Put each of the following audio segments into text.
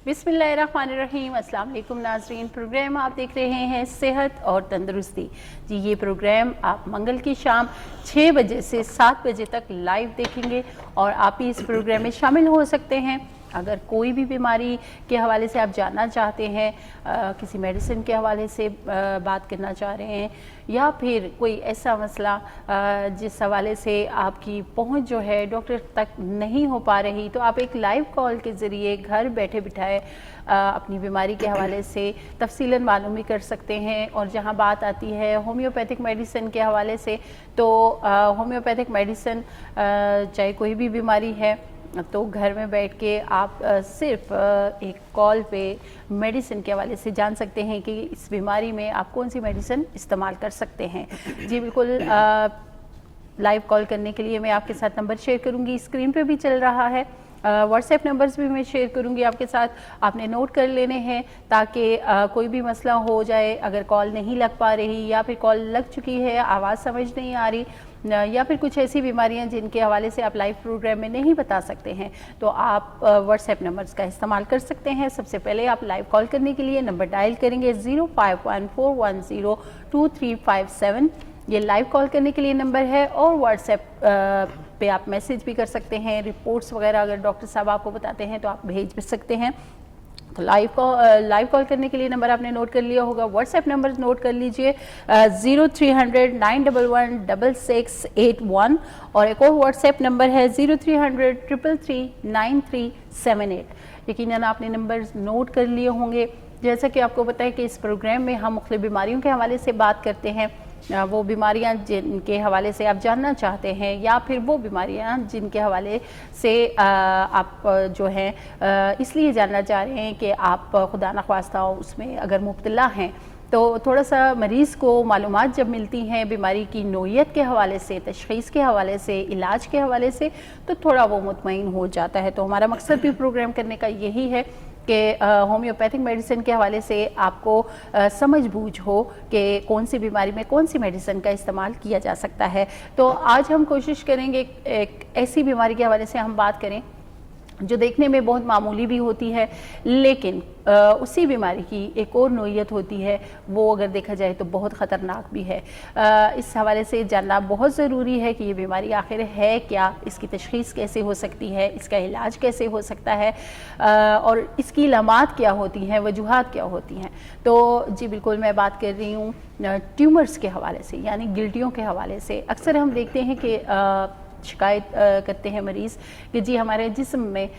बिस्मिल्लाहिर्रहमानिर्रहीम। अस्सलाम वालेकुम नाज़रीन, प्रोग्राम आप देख रहे हैं सेहत और तंदुरुस्ती। जी, ये प्रोग्राम आप मंगल की शाम 6 बजे से 7 बजे तक लाइव देखेंगे और आप भी इस प्रोग्राम में शामिल हो सकते हैं। अगर कोई भी बीमारी के हवाले से आप जानना चाहते हैं, किसी मेडिसिन के हवाले से बात करना चाह रहे हैं, या फिर कोई ऐसा मसला जिस हवाले से आपकी पहुंच जो है डॉक्टर तक नहीं हो पा रही, तो आप एक लाइव कॉल के ज़रिए घर बैठे बिठाए अपनी बीमारी के हवाले से तफसीलन मालूम कर सकते हैं। और जहां बात आती है होम्योपैथिक मेडिसिन के हवाले से, तो होम्योपैथिक मेडिसिन चाहे कोई भी बीमारी है तो घर में बैठ के आप सिर्फ एक कॉल पे मेडिसिन के हवाले से जान सकते हैं कि इस बीमारी में आप कौन सी मेडिसिन इस्तेमाल कर सकते हैं। जी बिल्कुल, लाइव कॉल करने के लिए मैं आपके साथ नंबर शेयर करूंगी, स्क्रीन पे भी चल रहा है। व्हाट्सएप नंबर्स भी मैं शेयर करूंगी आपके साथ, आपने नोट कर लेने हैं ताकि कोई भी मसला हो जाए, अगर कॉल नहीं लग पा रही या फिर कॉल लग चुकी है, आवाज़ समझ नहीं आ रही, या फिर कुछ ऐसी बीमारियां जिनके हवाले से आप लाइव प्रोग्राम में नहीं बता सकते हैं, तो आप व्हाट्सएप नंबर्स का इस्तेमाल कर सकते हैं। सबसे पहले आप लाइव कॉल करने के लिए नंबर डायल करेंगे 0514102357, ये लाइव कॉल करने के लिए नंबर है। और व्हाट्सएप पे आप मैसेज भी कर सकते हैं, रिपोर्ट्स वगैरह अगर डॉक्टर साहब आपको बताते हैं तो आप भेज भी सकते हैं। तो लाइव कॉल करने के लिए नंबर आपने नोट कर लिया होगा, व्हाट्सएप नंबर नोट कर लीजिए 0300-911-6681, और एक और व्हाट्सएप नंबर है 0300-333-9378। यकीनन आपने नंबर नोट कर लिए होंगे। जैसा कि आपको पता है कि इस प्रोग्राम में हम मुख्तलिफ बीमारियों के हवाले से बात करते हैं, वो बीमारियां जिनके हवाले से आप जानना चाहते हैं, या फिर वो बीमारियां जिनके हवाले से आप जो हैं इसलिए जानना चाह रहे हैं कि आप खुदा न ख्वास्ता उसमें अगर मुब्तला हैं, तो थोड़ा सा मरीज़ को मालूमात जब मिलती हैं बीमारी की नोयत के हवाले से, तशख़ीस के हवाले से, इलाज के हवाले से, तो थोड़ा वो मुतमईन हो जाता है। तो हमारा मकसद भी प्रोग्राम करने का यही है कि होम्योपैथिक मेडिसिन के हवाले से आपको समझ बूझ हो कि कौन सी बीमारी में कौन सी मेडिसिन का इस्तेमाल किया जा सकता है। तो आज हम कोशिश करेंगे एक ऐसी बीमारी के हवाले से हम बात करें जो देखने में बहुत मामूली भी होती है, लेकिन उसी बीमारी की एक और नोयत होती है, वो अगर देखा जाए तो बहुत ख़तरनाक भी है। इस हवाले से जानना बहुत ज़रूरी है कि ये बीमारी आखिर है क्या, इसकी तशख़ीस कैसे हो सकती है, इसका इलाज कैसे हो सकता है, और इसकी अलामात क्या होती हैं, वजूहात क्या होती हैं। तो जी बिल्कुल, मैं बात कर रही हूँ ट्यूमर्स के हवाले से, यानी गिल्टियों के हवाले से। अक्सर हम देखते हैं कि शिकायत करते हैं मरीज़ कि जी हमारे जिस्म में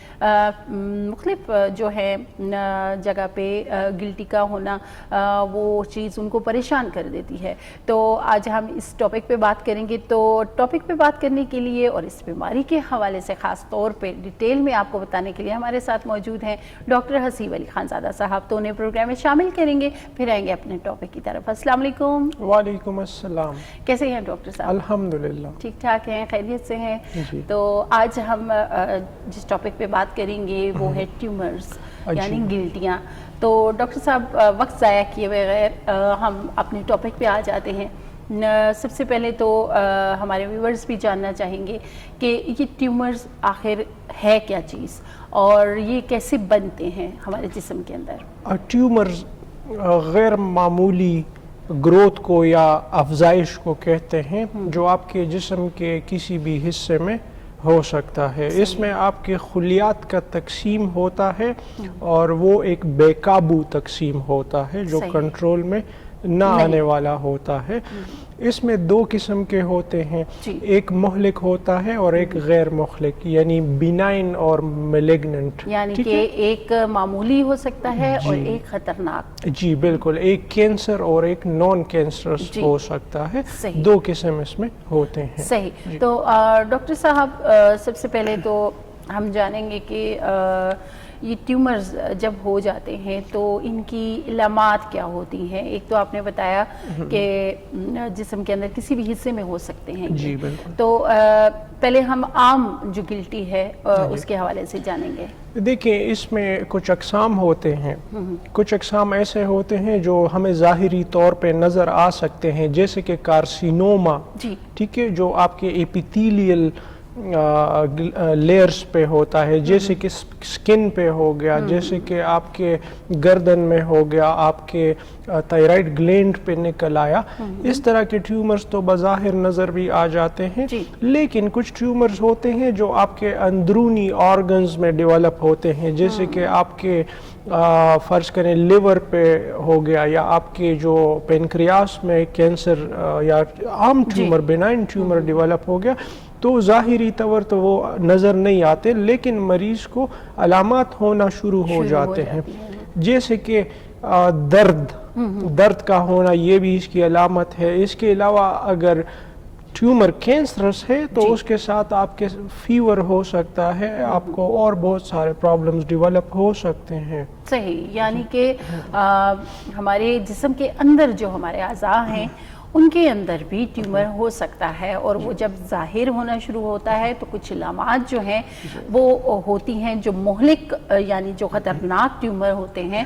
मुख्तलिफ जो है जगह पे गिल्टी का होना वो चीज़ उनको परेशान कर देती है। तो आज हम इस टॉपिक पे बात करेंगे। तो टॉपिक पे बात करने के लिए और इस बीमारी के हवाले से ख़ास तौर पे डिटेल में आपको बताने के लिए हमारे साथ मौजूद हैं डॉक्टर हसीब अली खानज़ादा साहब। तो उन्हें प्रोग्राम में शामिल करेंगे, फिर आएंगे अपने टॉपिक की तरफ। अस्सलाम वालेकुम। वालेकुम अस्सलाम। कैसे हैं डॉक्टर साहब? अल्हम्दुलिल्लाह ठीक ठाक हैं, खैरियत से हैं। तो आज हम जिस टॉपिक पे बात करेंगे वो है ट्यूमर्स, यानी गिल्टियाँ। तो डॉक्टर साहब, वक्त ज़ाया किए बगैर हम अपने टॉपिक पे आ जाते हैं। सबसे पहले तो हमारे व्यूवर्स भी जानना चाहेंगे कि ये ट्यूमर्स आखिर है क्या चीज़ और ये कैसे बनते हैं हमारे जिस्म के अंदर। ट्यूमर्स गैर मामूली ग्रोथ को या अफजाइश को कहते हैं, जो आपके जिस्म के किसी भी हिस्से में हो सकता है। इसमें आपके खुलियात का तकसीम होता है और वो एक बेकाबू तकसीम होता है जो कंट्रोल में ना आने वाला होता है। इसमें दो किस्म के होते हैं, एक मुहलिक होता है और एक गैर मुहलिक, यानी बिनाइन और मैलिग्नेंट। यानी कि एक मामूली हो सकता है और एक खतरनाक। जी बिल्कुल, एक कैंसर और एक नॉन कैंसरस हो सकता है। दो किस्म इसमें होते हैं। सही। तो डॉक्टर साहब, सबसे पहले तो हम जानेंगे कि ये ट्यूमर्स जब हो जाते हैं तो इनकी इलामात क्या होती हैं। एक तो आपने बताया कि जिस्म के अंदर किसी भी हिस्से में हो सकते हैं। जी बिल्कुल। तो पहले हम आम जो गिल्टी है उसके हवाले से जानेंगे। देखिए, इसमें कुछ अक़साम होते हैं। कुछ अक़साम ऐसे होते हैं जो हमें ज़ाहिरी तौर पे नज़र आ सकते हैं, जैसे कि कार्सिनोमा, ठीक है, जो आपके एपिथेलियल लेयर्स पे होता है, जैसे कि स्किन पे हो गया, जैसे कि आपके गर्दन में हो गया, आपके थायराइड ग्लैंड पे निकल आया, इस तरह के ट्यूमर्स तो बज़ाहिर नज़र भी आ जाते हैं। लेकिन कुछ ट्यूमर्स होते हैं जो आपके अंदरूनी ऑर्गन्स में डेवलप होते हैं, जैसे कि आपके फ़र्ज़ करें लिवर पे हो गया, या आपके जो पेनक्रियास में कैंसर या आम ट्यूमर, बेनाइन ट्यूमर डेवलप हो गया, तो ज़ाहिरी तौर तो वो नज़र नहीं आते, लेकिन मरीज़ को अलामात होना शुरू हो जाते हैं, जैसे कि दर्द का होना, ये भी इसकी अलामत है। इसके अलावा अगर ट्यूमर कैंसरस है तो उसके साथ आपके फीवर हो सकता है, आपको और बहुत सारे प्रॉब्लम्स डेवलप हो सकते हैं। सही, यानी कि हमारे जिस्म के अंदर जो हमारे अज़ा हैं उनके अंदर भी ट्यूमर हो सकता है, और वो जब ज़ाहिर होना शुरू होता है तो कुछ अलामात जो हैं वो होती हैं जो मुहलिक यानी जो ख़तरनाक ट्यूमर होते हैं,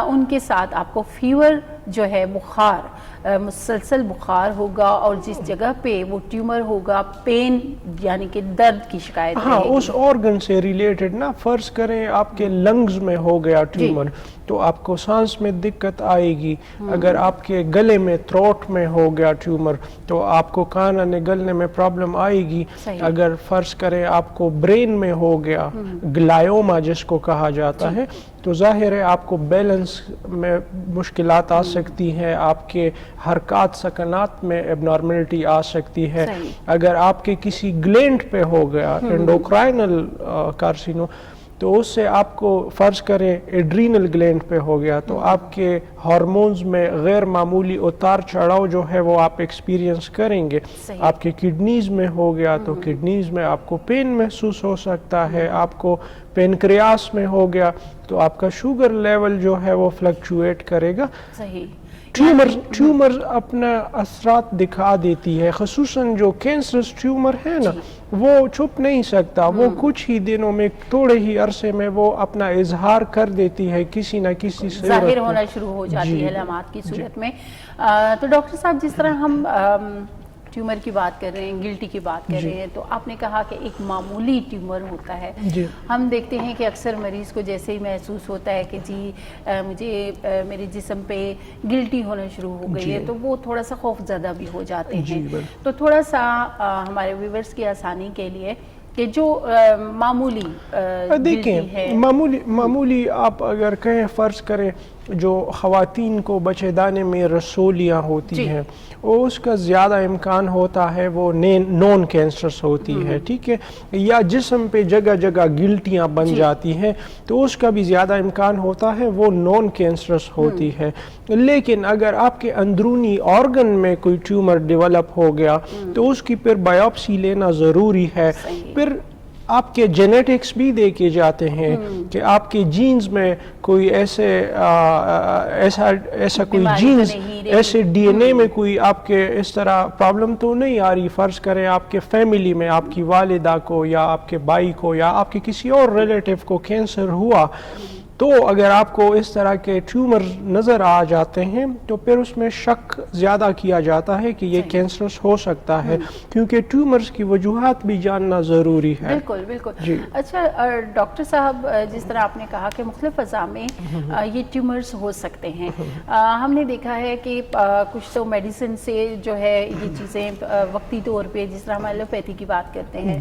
उनके साथ आपको फीवर जो है, बुखार, मुसलसल बुखार होगा, और जिस जगह पे वो ट्यूमर होगा पेन यानी कि दर्द की शिकायत हाँ, उस ऑर्गन से रिलेटेड ना, फ़र्ज़ करें आपके लंग्स में हो गया ट्यूमर तो आपको सांस में दिक्कत आएगी। अगर आपके गले में, थ्रोट में हो गया ट्यूमर तो आपको खाना निगलने में प्रॉब्लम आएगी। अगर फ़र्ज़ करें आपको ब्रेन में हो गया, ग्लायोमा जिसको कहा जाता है, तो ज़ाहिर है आपको बैलेंस में मुश्किलात आ सकती हैं, आपके हरकत सकनात में एबनॉर्मलिटी आ सकती है। अगर आपके किसी ग्लैंड पे हो गया एंडोक्राइनल कार्सिनो, तो उससे आपको फ़र्ज़ करें एड्रीनल ग्लैंड पे हो गया तो आपके हार्मोन्स में गैर मामूली उतार चढ़ाव जो है वो आप एक्सपीरियंस करेंगे। आपके किडनीज़ में हो गया तो किडनीज़ में आपको पेन महसूस हो सकता है। आपको पेनक्रियास में हो गया तो आपका शुगर लेवल जो है वो फ्लक्चुएट करेगा। सही, ट्यूमर अपना असरात दिखा देती है, ख़ुसूसन जो कैंसरस ट्यूमर है ना, वो छुप नहीं सकता, वो कुछ ही दिनों में, थोड़े ही अरसे में वो अपना इजहार कर देती है, किसी न किसी से ज़ाहिर होना शुरू हो जाती है अलामात की सूरत में। तो डॉक्टर साहब, जिस तरह हम ट्यूमर की बात कर रहे हैं, गिल्टी की बात कर रहे हैं, तो आपने कहा कि एक मामूली ट्यूमर होता है। हम देखते हैं कि अक्सर मरीज़ को जैसे ही महसूस होता है कि मुझे मेरे जिस्म पे गिल्टी होना शुरू हो गई है, तो वो थोड़ा सा खौफज़दा भी हो जाते हैं। तो थोड़ा सा हमारे व्यूअर्स की आसानी के लिए कि जो मामूली देखें, मामूली आप अगर कहें, फ़र्ज़ करें जो ख़वातीन को बच्चेदानी में रसोलियाँ होती हैं, उसका ज़्यादा इम्कान होता है वो नॉन कैंसरस होती है, ठीक है, या जिस्म पे जगह जगह गिल्टियाँ बन जाती हैं तो उसका भी ज़्यादा इम्कान होता है वो नॉन कैंसरस होती है। लेकिन अगर आपके अंदरूनी ऑर्गन में कोई ट्यूमर डेवलप हो गया तो उसकी फिर बायोप्सी लेना ज़रूरी है। फिर आपके जेनेटिक्स भी देखे जाते हैं कि आपके जीन्स में कोई ऐसा कोई जीन्स, ऐसे डीएनए में कोई आपके इस तरह प्रॉब्लम तो नहीं आ रही। फ़र्ज़ करें आपके फैमिली में आपकी वालिदा को या आपके भाई को या आपके किसी और रिलेटिव को कैंसर हुआ, तो अगर आपको इस तरह के ट्यूमर नज़र आ जाते हैं तो फिर उसमें शक ज़्यादा किया जाता है कि ये कैंसरस हो सकता है, क्योंकि ट्यूमर्स की वजूहात भी जानना ज़रूरी है। बिल्कुल बिल्कुल। अच्छा डॉक्टर साहब, जिस तरह आपने कहा कि मुख्तलिफ अज़ा में ये ट्यूमर्स हो सकते हैं, हमने देखा है कि कुछ तो मेडिसिन से जो है ये चीज़ें वक्ती तौर पर, जिस तरह हम एलोपैथी की बात करते हैं,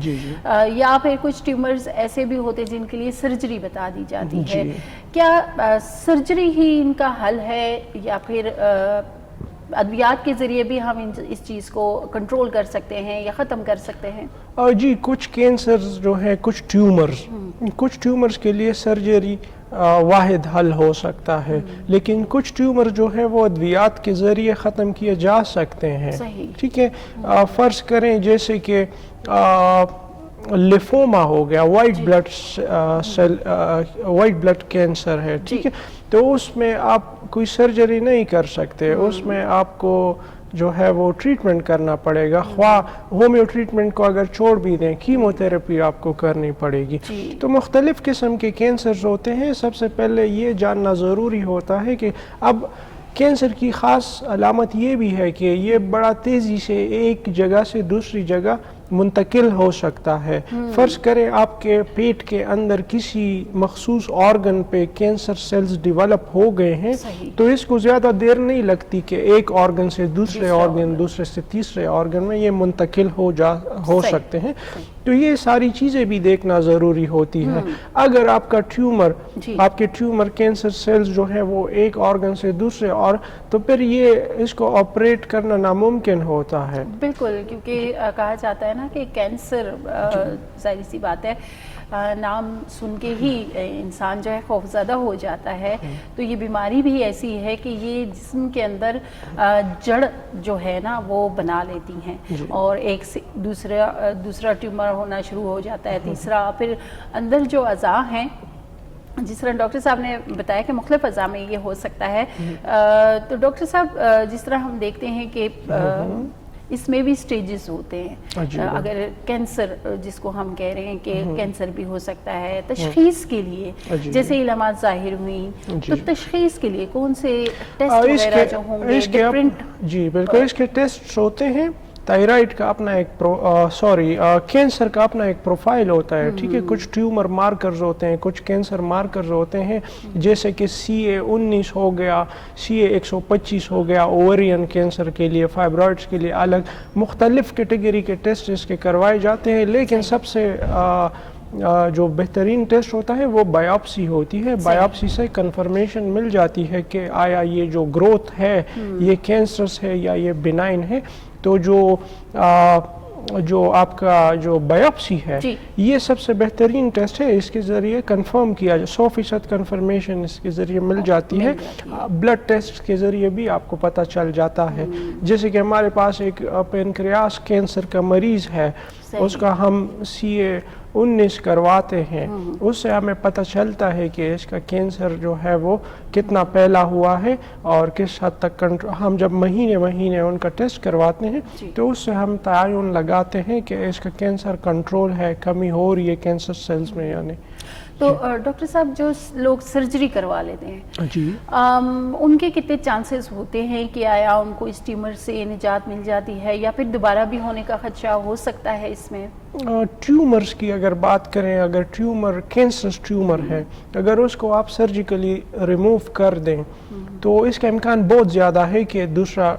या फिर कुछ ट्यूमर्स ऐसे भी होते हैं जिनके लिए सर्जरी बता दी जाती है। क्या सर्जरी ही इनका हल है या फिर अद्वियात के ज़रिए भी हम इस चीज़ को कंट्रोल कर सकते हैं या ख़त्म कर सकते हैं? जी, कुछ कैंसर्स जो हैं, कुछ ट्यूमर्स के लिए सर्जरी वाहिद हल हो सकता है, लेकिन कुछ ट्यूमर जो है वो अद्वियात के ज़रिए ख़त्म किए जा सकते हैं। ठीक है, फ़र्ज़ करें जैसे कि लिफोमा हो गया, वाइट ब्लड कैंसर है, ठीक है, तो उसमें आप कोई सर्जरी नहीं कर सकते, उसमें आपको जो है वो ट्रीटमेंट करना पड़ेगा। होम्यो ट्रीटमेंट को अगर छोड़ भी दें, कीमोथेरेपी आपको करनी पड़ेगी। तो मुख्तलिफ किस्म के कैंसर्स होते हैं। सबसे पहले ये जानना ज़रूरी होता है कि अब कैंसर की ख़ास अलामत ये भी है कि ये बड़ा तेज़ी से एक जगह से दूसरी जगह منتقل ہو سکتا ہے. فرض کریں آپ کے پیٹ کے اندر کسی مخصوص آرگن پہ کینسر سیلز ڈیولپ ہو گئے ہیں تو اس کو زیادہ دیر نہیں لگتی کہ ایک آرگن سے دوسرے آرگن، دوسرے سے تیسرے آرگن میں یہ منتقل ہو سکتے ہیں. تو یہ ساری چیزیں بھی دیکھنا ضروری ہوتی ہے. اگر آپ کا ٹیومر، آپ کے ٹیومر کینسر سیلز جو ہیں وہ ایک آرگن سے دوسرے اور تو پھر یہ اس کو آپریٹ کرنا ناممکن ہوتا ہے. بالکل، کیونکہ کہا جاتا ہے نا کہ کینسر ظاہر سی بات ہے نام سن کے ہی انسان جو ہے خوفزدہ ہو جاتا ہے. تو یہ بیماری بھی ایسی ہے کہ یہ جسم کے اندر جڑ جو ہے نا وہ بنا لیتی ہیں اور ایک سے دوسرا ٹیومر ہونا شروع ہو جاتا ہے، تیسرا، پھر اندر جو اعضاء ہیں جس طرح ڈاکٹر صاحب نے بتایا کہ مختلف اعضاء میں یہ ہو سکتا ہے. تو ڈاکٹر صاحب جس طرح ہم دیکھتے ہیں کہ اس میں بھی سٹیجز ہوتے ہیں. اگر کینسر جس کو ہم کہہ رہے ہیں کہ کینسر بھی ہو سکتا ہے، تشخیص کے لیے جیسے علامات ظاہر ہوئی تو تشخیص کے لیے کون سے ٹیسٹ وغیرہ جو ہوں گے ڈفرینٹ؟ جی بالکل، اس کے ٹیسٹ ہوتے ہیں. تائرائڈ کا اپنا ایک کینسر کا اپنا ایک پروفائل ہوتا ہے. ٹھیک ہے، کچھ ٹیومر مارکرز ہوتے ہیں، کچھ کینسر مارکرز ہوتے ہیں جیسے کہ CA19 ہو گیا، CA125 ہو گیا اوورین کینسر کے لیے، فائبرائڈز کے لیے الگ مختلف کیٹیگری کے ٹیسٹ اس کے کروائے جاتے ہیں. لیکن سب سے جو بہترین ٹیسٹ ہوتا ہے وہ بایوپسی ہوتی ہے. بایوپسی سے کنفرمیشن مل جاتی ہے کہ آیا یہ جو گروتھ ہے یہ کینسرس ہے یا یہ بینائن ہے. تو جو آپ کا جو بایوپسی ہے یہ سب سے بہترین ٹیسٹ ہے. اس کے ذریعے کنفرم کیا جائے، 100% کنفرمیشن اس کے ذریعے مل جاتی ہے. بلڈ ٹیسٹ کے ذریعے بھی آپ کو پتہ چل جاتا ہے. جیسے کہ ہمارے پاس ایک پینکریاس کینسر کا مریض ہے، اس کا ہم CA19 کرواتے ہیں، اس سے ہمیں پتہ چلتا ہے کہ اس کا کینسر جو ہے وہ کتنا پھیلا ہوا ہے اور کس حد تک ہم جب مہینے ان کا ٹیسٹ کرواتے ہیں تو اس سے ہم تعین لگاتے ہیں کہ اس کا کینسر کنٹرول ہے، کمی ہو رہی ہے کینسر سیلز میں یا نہیں. تو ڈاکٹر صاحب جو لوگ سرجری کروا لیتے ہیں ان کے کتنے چانسز ہوتے ہیں کہ آیا ان کو اس ٹیومر سے نجات مل جاتی ہے یا پھر دوبارہ بھی ہونے کا خدشہ ہو سکتا ہے اس میں؟ ٹیومرز کی اگر بات کریں، اگر ٹیومر کینسرس ٹیومر ہے، اگر اس کو آپ سرجیکلی ریموو کر دیں تو اس کا امکان بہت زیادہ ہے کہ دوسرا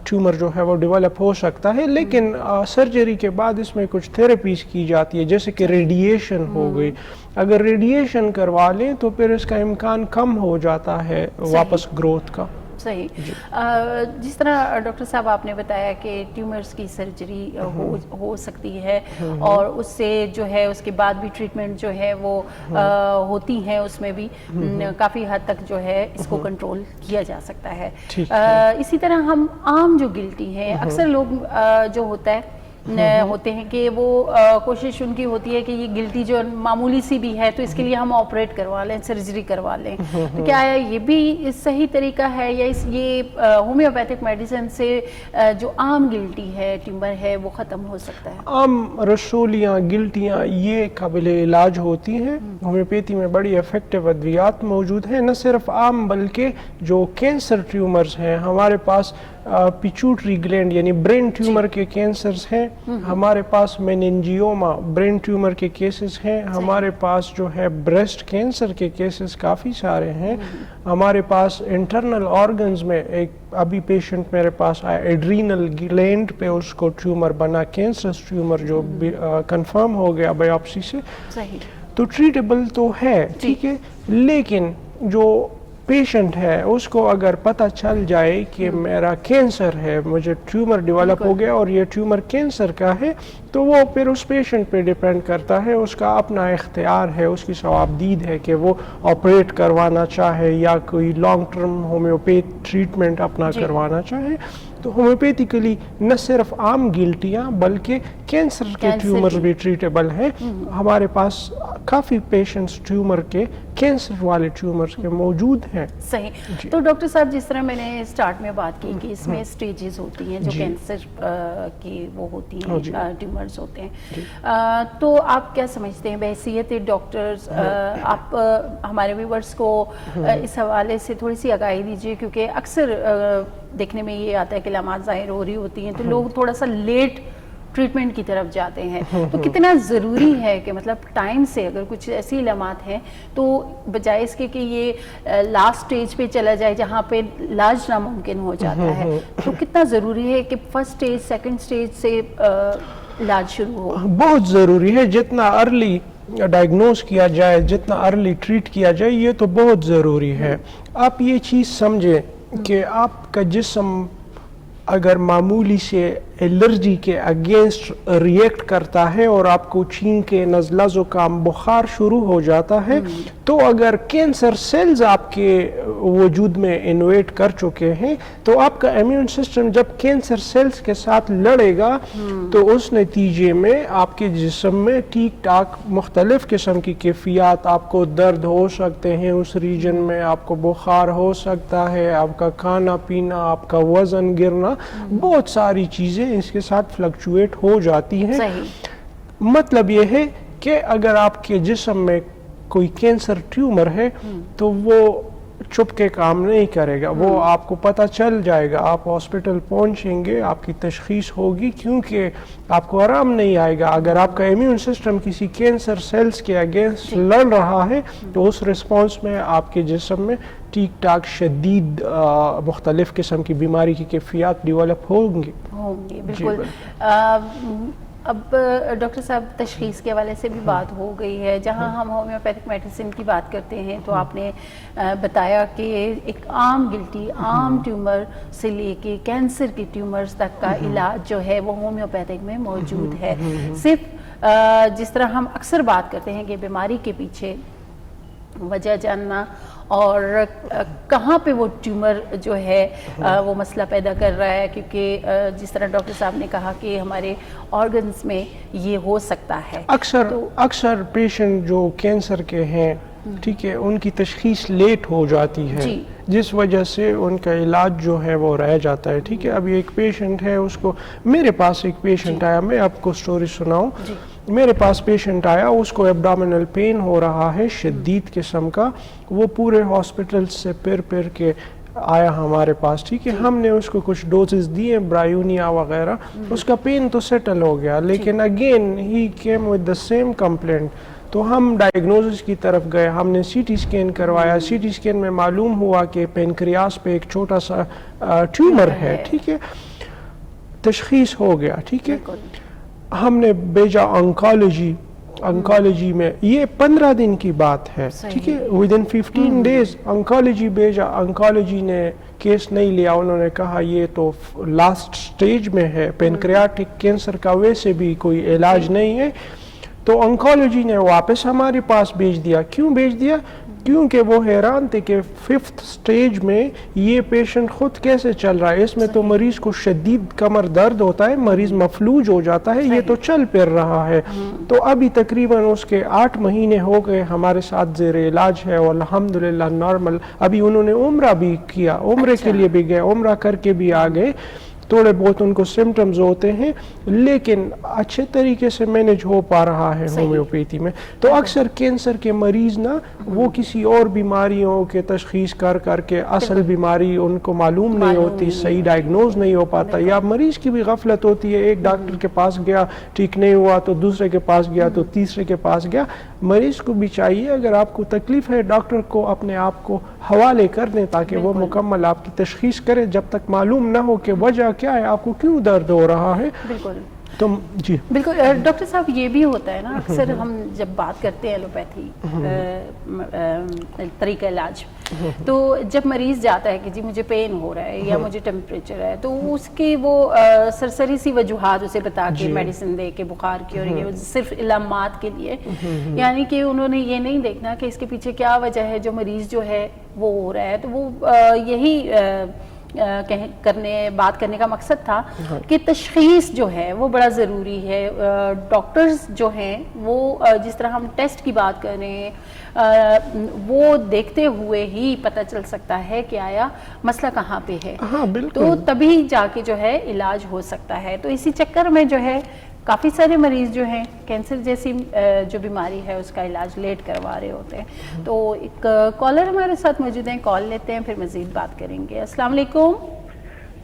ٹیومر جو ہے وہ ڈیولپ ہو سکتا ہے. لیکن سرجری کے بعد اس میں کچھ تھراپیز کی جاتی ہے جیسے کہ ریڈیشن ہو گئی. اگر ریڈیشن کروا لیں تو پھر اس کا امکان کم ہو جاتا ہے واپس گروتھ کا. صحیح. جس طرح ڈاکٹر صاحب آپ نے بتایا کہ ٹیومرز کی سرجری ہو سکتی ہے اور اس سے جو ہے اس کے بعد بھی ٹریٹمنٹ جو ہے وہ ہوتی ہیں، اس میں بھی کافی حد تک جو ہے اس کو کنٹرول کیا جا سکتا ہے. اسی طرح ہم عام جو گلٹی ہیں، اکثر لوگ جو ہوتے ہیں کہ وہ کوشش ان کی ہوتی ہے کہ یہ گلٹی جو معمولی سی بھی ہے تو اس کے لیے ہم آپریٹ کروا لیں، سرجری کروا لیں. تو کیا یہ بھی صحیح طریقہ ہے یا یہ ہومیوپیتھک میڈیسن سے جو عام گلٹی ہے، ٹیومر ہے، وہ ختم ہو سکتا ہے؟ عام رسولیاں، گلٹیاں یہ قابل علاج ہوتی ہیں. ہومیوپیتھی میں بڑی افیکٹو ادویات موجود ہیں. نہ صرف عام بلکہ جو کینسر ٹیومرز ہیں، ہمارے پاس پیچوٹری گلینڈ یعنی برین ٹیومر کے کینسرز ہیں، ہمارے پاس میننجیوما برین ٹیومر کے کیسز ہیں، ہمارے پاس جو ہے بریسٹ کینسر کے کیسز کافی سارے ہیں. ہمارے پاس انٹرنل آرگنز میں ایک ابھی پیشنٹ میرے پاس آیا، ایڈرینل گلینڈ پہ اس کو ٹیومر بنا، کینسرس ٹیومر جو کنفرم ہو گیا بایوپسی سے. تو ٹریٹیبل تو ہے، ٹھیک ہے. لیکن جو پیشنٹ ہے اس کو اگر پتہ چل جائے کہ میرا کینسر ہے، مجھے ٹیومر ڈیولپ ہو گیا اور یہ ٹیومر کینسر کا ہے، تو وہ پھر اس پیشنٹ پہ ڈیپینڈ کرتا ہے، اس کا اپنا اختیار ہے، اس کی ثوابدید ہے کہ وہ آپریٹ کروانا چاہے یا کوئی لانگ ٹرم ہومیوپیتھ ٹریٹمنٹ اپنا کروانا چاہے. تو ہومیوپیتھیکلی نہ صرف عام گلٹیاں بلکہ کینسر کے ٹیومرز بھی ٹریٹیبل ہیں. ہمارے پاس کافی پیشنٹس ٹیومر کے، کینسر والے ٹیومرز کے موجود ہیں. صحیح. تو ڈاکٹر صاحب جس طرح میں نے سٹارٹ میں بات کی کہ اس میں سٹیجز ہوتی ہیں جو کینسر کی وہ ہوتی ہیں، ٹیومرز ہوتے ہیں، تو آپ کیا سمجھتے ہیں بحیثیت ڈاکٹرز؟ آپ ہمارے ویورز کو اس حوالے سے تھوڑی سی آگاہی دیجیے، کیونکہ اکثر دیکھنے میں یہ آتا ہے کہ علامات ظاہر ہو رہی ہوتی ہیں تو لوگ تھوڑا سا لیٹ ٹریٹمنٹ کی طرف جاتے ہیں. تو کتنا ضروری ہے کہ مطلب ٹائم سے اگر کچھ ایسی علامات ہیں تو بجائے اس کے کہ یہ لاسٹ سٹیج پہ چلا جائے جہاں پہ علاج ناممکن ہو جاتا ہے, تو کتنا ضروری ہے کہ فرسٹ سٹیج سیکنڈ سٹیج سے علاج شروع ہو؟ بہت ضروری ہے. جتنا ارلی ڈائگنوز کیا جائے, جتنا ارلی ٹریٹ کیا جائے, یہ تو بہت ضروری ہے. آپ یہ چیز سمجھیں کہ آپ کا جسم اگر معمولی سے الرجی کے اگینسٹ ریئیکٹ کرتا ہے اور آپ کو چھینک کے نزلہ زکام بخار شروع ہو جاتا ہے, تو اگر کینسر سیلز آپ کے وجود میں انویٹ کر چکے ہیں تو آپ کا امیون سسٹم جب کینسر سیلز کے ساتھ لڑے گا تو اس نتیجے میں آپ کے جسم میں ٹھیک ٹھاک مختلف قسم کی کیفیات, آپ کو درد ہو سکتے ہیں اس ریجن میں, آپ کو بخار ہو سکتا ہے, آپ کا کھانا پینا, آپ کا وزن گرنا, بہت ساری چیزیں اس کے ساتھ فلکچویٹ ہو جاتی ہیں. مطلب یہ ہے کہ اگر آپ کے جسم میں کوئی کینسر ٹیومر ہے تو وہ چھپ کے کام نہیں کرے گا, وہ آپ کو پتہ چل جائے گا, آپ ہاسپٹل پہنچیں گے, آپ کی تشخیص ہوگی, کیونکہ آپ کو آرام نہیں آئے گا. اگر آپ کا امیون سسٹم کسی کینسر سیلز کے اگینسٹ لڑ رہا ہے تو اس رسپانس میں آپ کے جسم میں ٹھیک ٹھاک شدید مختلف قسم کی بیماری کی کیفیات ڈیولپ ہوں گی. بالکل. اب ڈاکٹر صاحب تشخیص کے حوالے سے بھی بات ہو گئی ہے, جہاں ہم ہومیوپیتھک میڈیسن کی بات کرتے ہیں تو آپ نے بتایا کہ ایک عام گلٹی, عام ٹیومر سے لے کے کینسر کی ٹیومرز تک کا علاج جو ہے وہ ہومیوپیتھک میں موجود ہے. صرف جس طرح ہم اکثر بات کرتے ہیں کہ بیماری کے پیچھے وجہ جاننا اور کہاں پہ وہ ٹیومر جو ہے وہ مسئلہ پیدا کر رہا ہے, کیونکہ جس طرح ڈاکٹر صاحب نے کہا کہ ہمارے آرگنز میں یہ ہو سکتا ہے. اکثر پیشنٹ جو کینسر کے ہیں, ٹھیک ہے, ان کی تشخیص لیٹ ہو جاتی ہے, جس وجہ سے ان کا علاج جو ہے وہ رہ جاتا ہے. ٹھیک ہے, ابھی ایک پیشنٹ ہے, اس کو میرے پاس ایک پیشنٹ آیا, میں آپ کو سٹوری سناؤں. میرے پاس پیشنٹ آیا, اس کو ایبڈومینل پین ہو رہا ہے شدید قسم کا, وہ پورے ہاسپٹل سے پھر کے آیا ہمارے پاس. ٹھیک ہے, ہم نے اس کو کچھ ڈوزز دیے, برایونیا وغیرہ, اس کا پین تو سیٹل ہو گیا, لیکن again he came with the same complaint. تو ہم ڈائگنوزس کی طرف گئے, ہم نے سی ٹی اسکین کروایا, سی ٹی اسکین میں معلوم ہوا کہ پینکریاس پہ ایک چھوٹا سا ٹیومر ہے. ٹھیک ہے, تشخیص ہو گیا. ٹھیک ہے, ہم نے بھیجا انکالوجی میں, یہ 15 دن کی بات ہے. ٹھیک ہے, ودن 15 days انکالوجی بھیجا, انکالوجی نے کیس نہیں لیا, انہوں نے کہا یہ تو لاسٹ سٹیج میں ہے, پینکریاٹک کینسر کا ویسے بھی کوئی علاج نہیں ہے. تو انکالوجی نے واپس ہمارے پاس بھیج دیا. کیوں بھیج دیا؟ کیونکہ وہ حیران تھے کہ 5th سٹیج میں یہ پیشنٹ خود کیسے چل رہا ہے, اس میں تو مریض کو شدید کمر درد ہوتا ہے, مریض مفلوج ہو جاتا ہے, یہ تو چل پھر رہا ہے. تو ابھی تقریباً اس کے 8 مہینے ہو گئے ہمارے ساتھ زیر علاج ہے, اور الحمدللہ نارمل. ابھی انہوں نے عمرہ بھی کیا, عمرے کے لیے بھی گئے, عمرہ کر کے بھی آ گئے. تھوڑے بہت ان کو سمٹمز ہوتے ہیں لیکن اچھے طریقے سے مینج ہو پا رہا ہے ہومیوپیتھی میں. تو اکثر کینسر کے مریض نا وہ کسی اور بیماریوں کے تشخیص کر کے اصل بیماری ان کو معلوم نہیں ہوتی, صحیح ڈائگنوز نہیں ہو پاتا, یا مریض کی بھی غفلت ہوتی ہے. ایک ڈاکٹر کے پاس گیا, ٹھیک نہیں ہوا, تو دوسرے کے پاس گیا, تو تیسرے کے پاس گیا. مریض کو بھی چاہیے اگر آپ کو تکلیف ہے ڈاکٹر کو اپنے آپ کو حوالے کر دیں تاکہ وہ مکمل آپ کی تشخیص کرے, جب تک معلوم نہ ہو کہ وجہ کیا ہے, آپ کو کیوں درد ہو رہا ہے. بالکل جی بالکل. ڈاکٹر صاحب یہ بھی ہوتا ہے نا, اکثر ہم جب بات کرتے ہیں ایلوپیتھی طریقہ علاج, تو جب مریض جاتا ہے کہ جی مجھے پین ہو رہا ہے یا مجھے ٹیمپریچر ہے, تو اس کی وہ سرسری سی وجوہات اسے بتا کے میڈیسن دے کے بخار کی, اور یہ صرف علامات کے لیے, یعنی کہ انہوں نے یہ نہیں دیکھنا کہ اس کے پیچھے کیا وجہ ہے جو مریض جو ہے وہ ہو رہا ہے. تو وہ یہی بات کرنے کا مقصد تھا کہ تشخیص جو ہے وہ بڑا ضروری ہے. ڈاکٹرز جو ہیں وہ جس طرح ہم ٹیسٹ کی بات کر رہے ہیں وہ دیکھتے ہوئے ہی پتہ چل سکتا ہے کہ آیا مسئلہ کہاں پہ ہے, تو تبھی جا کے جو ہے علاج ہو سکتا ہے. تو اسی چکر میں جو ہے کافی سارے مریض جو ہیں کینسر جیسی جو بیماری ہے اس کا علاج لیٹ کروا رہے ہوتے ہیں. تو ایک کالر ہمارے ساتھ موجود ہیں, کال لیتے ہیں پھر مزید بات کریں گے. السلام علیکم.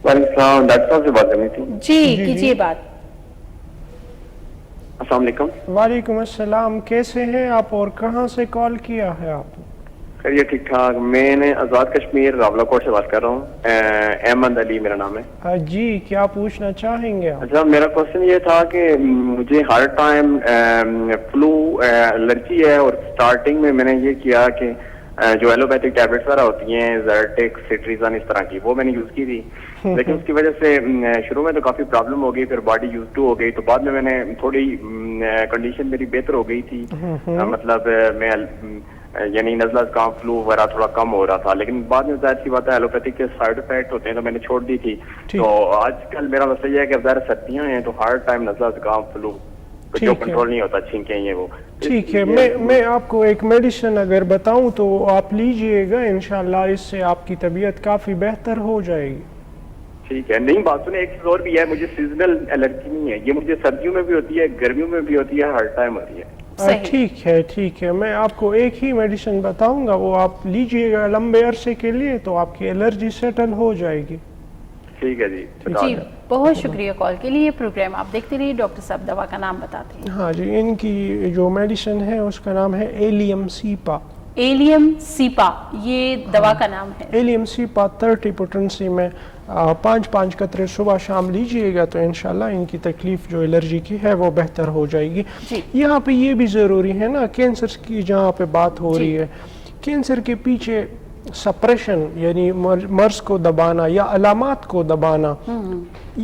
وعلیکم السلام, ڈاکٹر صاحب سے بات کرنی تھی. جی کیجیے بات. السلام علیکم. वालेकुम अस्सलाम, कैसे हैं आप और कहाँ से कॉल किया है आपने? خیریت ٹھیک ٹھاک. میں آزاد کشمیر راولہ کوٹ سے بات کر رہا ہوں. احمد علی میرا نام ہے. جی, کیا پوچھنا چاہیں گے آپ؟ اچھا, میرا کوشچن یہ تھا کہ مجھے ہر ٹائم فلو الرجی ہے, اور سٹارٹنگ میں نے یہ کیا کہ جو ایلوپیتھک ٹیبلٹس وغیرہ ہوتی ہیں زرٹیک, سٹریزن, اس طرح کی, وہ میں نے یوز کی تھی, لیکن اس کی وجہ سے شروع میں تو کافی پرابلم ہو گئی, پھر باڈی یوز ٹو ہو گئی, تو بعد میں نے تھوڑی کنڈیشن میری بہتر ہو گئی تھی, مطلب میں یعنی نزلہ زکام, فلو وغیرہ تھوڑا کم ہو رہا تھا, لیکن بعد میں ظاہر سی بات ہے ایلوپیتھک کے سائڈ افیکٹ ہوتے ہیں تو میں نے چھوڑ دی تھی. تو آج کل میرا مسئلہ یہ ہے کہ ظاہر سردیاں ہیں تو ہر ٹائم نزلہ زکام, فلو جو کنٹرول نہیں ہوتا, چھینکیں یہ وہ. ٹھیک ہے, میں آپ کو ایک میڈیسن اگر بتاؤں تو آپ لیجئے گا, انشاءاللہ اس سے آپ کی طبیعت کافی بہتر ہو جائے گی. ٹھیک ہے. نہیں, بات سنیں, ایک چیز اور بھی ہے, مجھے سیزنل الرجی نہیں ہے, یہ مجھے سردیوں میں بھی ہوتی ہے, گرمیوں میں بھی ہوتی ہے, ہر ٹائم ہوتی ہے. ٹھیک ہے, ٹھیک ہے, میں آپ کو ایک ہی میڈیسن بتاؤں گا, وہ آپ لیجئے گا لمبے عرصے کے لیے تو آپ کی الرجی سیٹل ہو جائے گی. ٹھیک ہے جی. جی, بہت شکریہ کال کے لیے. پروگرام آپ دیکھتے رہیے. ڈاکٹر صاحب دوا کا نام بتاتے ہیں. ہاں جی, ان کی جو میڈیسن ہے اس کا نام ہے ایلیم سیپا. ایلیم سیپا, یہ دوا کا نام ہے. ایلیم سیپا 30 پوٹنسی میں 5 قطرے صبح شام لیجئے گا تو انشاءاللہ ان کی تکلیف جو الرجی کی ہے وہ بہتر ہو جائے گی. یہاں پہ یہ بھی ضروری ہے نا, کینسر کی جہاں پہ بات ہو رہی ہے, کینسر کے پیچھے سپریشن یعنی مرض کو دبانا یا علامات کو دبانا.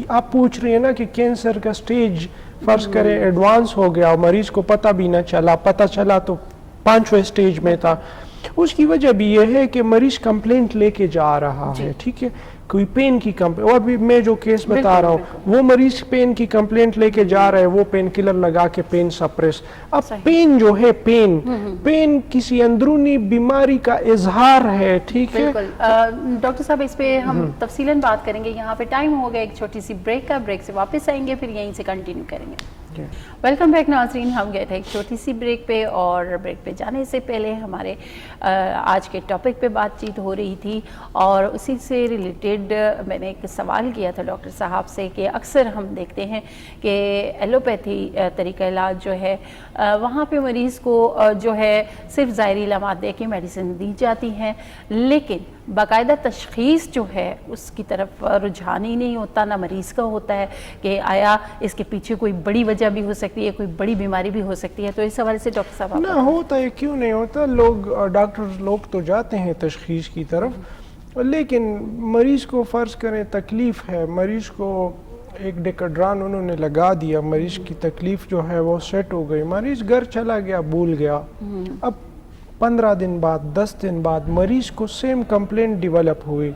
آپ پوچھ رہی ہیں نا کہ کینسر کا سٹیج فرض کریں ایڈوانس ہو گیا, مریض کو پتہ بھی نہ چلا, پتہ چلا تو 5ویں سٹیج میں تھا. اس کی وجہ بھی یہ ہے کہ مریض کمپلینٹ لے کے جا رہا ہے, ٹھیک ہے, کوئی پین کی کمپلینٹ, اور بھی میں جو کیس بتا رہا ہوں وہ مریض پین کی کمپلینٹ لے کے جا رہا ہے, وہ پین کلر لگا کے پین سپریس. اب پین جو ہے, پین کسی اندرونی بیماری کا اظہار ہے, ٹھیک ہے. ڈاکٹر صاحب اس پہ ہم تفصیلاً بات کریں گے. یہاں پہ ٹائم ہو گیا ایک چھوٹی سی بریک کا, بریک سے واپس آئیں گے, پھر یہیں سے کنٹینیو کریں گے. ویلکم بیک ناظرین. ہم گئے تھے ایک چھوٹی سی بریک پہ, اور بریک پہ جانے سے پہلے ہمارے آج کے ٹاپک پہ بات چیت ہو رہی تھی, اور اسی سے ریلیٹڈ میں نے ایک سوال کیا تھا ڈاکٹر صاحب سے کہ اکثر ہم دیکھتے ہیں کہ ایلوپیتھی طریقہ علاج جو ہے وہاں پہ مریض کو جو ہے صرف ظاہری علامات دے کے میڈیسن دی جاتی ہیں, لیکن باقاعدہ تشخیص جو ہے اس کی طرف رجحان ہی نہیں ہوتا, نہ مریض کا ہوتا ہے کہ آیا اس کے پیچھے کوئی بڑی وجہ بھی ہو سکتی ہے, کوئی بڑی بیماری بھی ہو سکتی ہے. تو اس حوالے سے ڈاکٹر صاحب نہ ہوتا ہے, کیوں نہیں ہوتا, ڈاکٹر لوگ تو جاتے ہیں تشخیص کی طرف, لیکن مریض کو فرض کریں تکلیف ہے, مریض کو ایک ڈیکاڈران انہوں نے لگا دیا, مریض کی تکلیف جو ہے وہ سیٹ ہو گئی, مریض گھر چلا گیا, بھول گیا. اب 15 دن بعد 10 دن بعد مریض کو سیم کمپلینٹ ڈیولپ ہوئی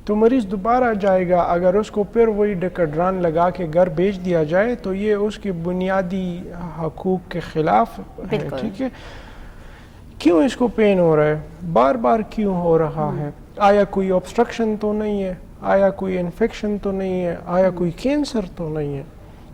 تو مریض دوبارہ جائے گا. اگر اس کو پھر وہی ڈیکاڈران لگا کے گھر بھیج دیا جائے تو یہ اس کے بنیادی حقوق کے خلاف ہے, ٹھیک ہے. کیوں اس کو پین ہو رہا ہے, بار بار کیوں ہو رہا ہے, آیا کوئی obstruction تو نہیں ہے, آیا کوئی انفیکشن تو نہیں ہے, آیا کوئی کینسر تو نہیں ہے.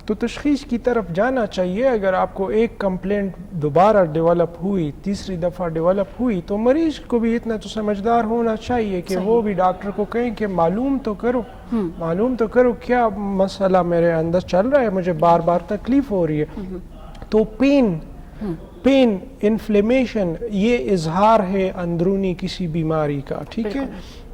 تو تشخیص کی طرف جانا چاہیے. اگر آپ کو ایک کمپلینٹ دوبارہ ڈیولپ ہوئی, تیسری دفعہ ڈیولپ ہوئی, تو مریض کو بھی اتنا تو سمجھدار ہونا چاہیے کہ وہ بھی ڈاکٹر کو کہیں کہ معلوم تو کرو کیا مسئلہ میرے اندر چل رہا ہے, مجھے بار بار تکلیف ہو رہی ہے. تو پین انفلیمیشن یہ اظہار ہے اندرونی کسی بیماری کا, ٹھیک ہے.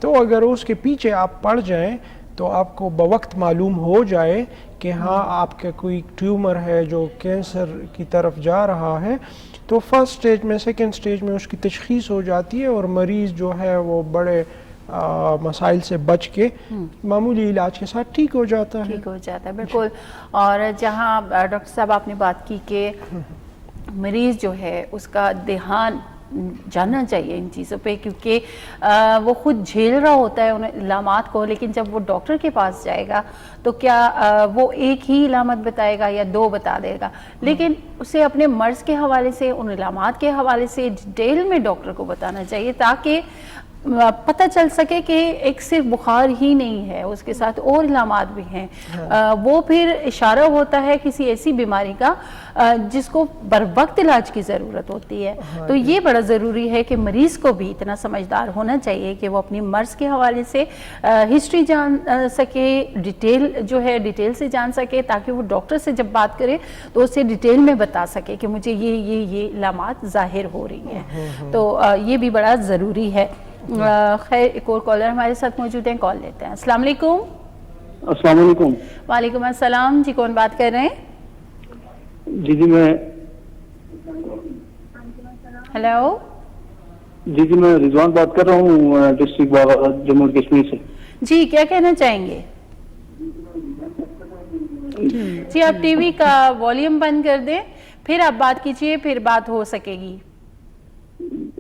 تو اگر اس کے پیچھے آپ پڑ جائیں تو آپ کو بوقت معلوم ہو جائے کہ ہاں آپ کا کوئی ٹیومر ہے جو کینسر کی طرف جا رہا ہے, تو فرسٹ سٹیج میں, سیکنڈ سٹیج میں اس کی تشخیص ہو جاتی ہے, اور مریض جو ہے وہ بڑے مسائل سے بچ کے معمولی علاج کے ساتھ ٹھیک ہو جاتا ہے. بالکل. اور جہاں ڈاکٹر صاحب آپ نے بات کی کہ مریض جو ہے اس کا دھیان جاننا چاہیے ان چیزوں پہ, کیونکہ وہ خود جھیل رہا ہوتا ہے ان علامات کو, لیکن جب وہ ڈاکٹر کے پاس جائے گا تو کیا وہ ایک ہی علامت بتائے گا یا 2 بتا دے گا, لیکن اسے اپنے مرض کے حوالے سے, ان علامات کے حوالے سے ڈیٹیل میں ڈاکٹر کو بتانا چاہیے, تاکہ पता चल सके कि एक सिर्फ बुखार ही नहीं है, उसके साथ और इलामात भी हैं, वो फिर इशारा होता है किसी ऐसी बीमारी का जिसको बर वक्त इलाज की ज़रूरत होती है। तो ये बड़ा ज़रूरी है कि मरीज़ को भी इतना समझदार होना चाहिए कि वो अपनी मर्ज़ के हवाले से हिस्ट्री जान सके, डिटेल जो है डिटेल से जान सके, ताकि वो डॉक्टर से जब बात करे तो उसे डिटेल में बता सके कि मुझे ये इलामात ज़ाहिर हो रही हैं। तो ये भी बड़ा ज़रूरी है। खैर, एक और कॉलर हमारे साथ मौजूद हैं, कॉल लेते हैं। अस्सलाम वालेकुम। अस्सलाम वालेकुम। वालेकुम अस्सलाम जी, कौन बात कर रहे हैं? जी मैं हेलो जी मैं रिजवान बात कर रहा हूँ, डिस्ट्रिक्ट बाबा जम्मू कश्मीर से। जी, क्या कहना चाहेंगे? जी, आप टीवी का वॉल्यूम बंद कर दें, फिर आप बात कीजिए, फिर बात हो सकेगी।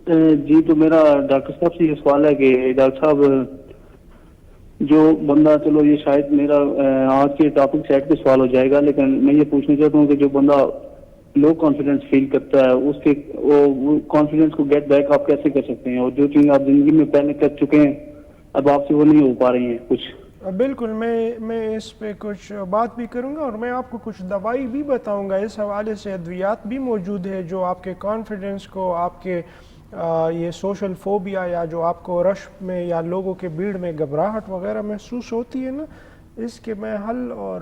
जी, तो मेरा डॉक्टर साहब से ये सवाल है कि डॉक्टर साहब, जो बंदा, चलो ये शायद मेरा आज के टॉपिक सेट पे सवाल हो जाएगा, लेकिन मैं ये पूछना चाहता हूँ कि जो बंदा लो कॉन्फिडेंस फील करता है, उसके वो कॉन्फिडेंस को गेट बैक आप कैसे कर सकते हैं? और जो चीज आप जिंदगी में पहले कर चुके हैं, अब आपसे वो नहीं हो पा रही है कुछ। बिल्कुल, मैं इस पे कुछ बात भी करूंगा और मैं आपको कुछ दवाई भी बताऊंगा। इस हवाले से अद्वियात भी मौजूद है जो आपके कॉन्फिडेंस को, आपके ये सोशल फोबिया या जो आपको रश में या लोगों के भीड़ में घबराहट वगैरह महसूस होती है ना, इसके मैं हल और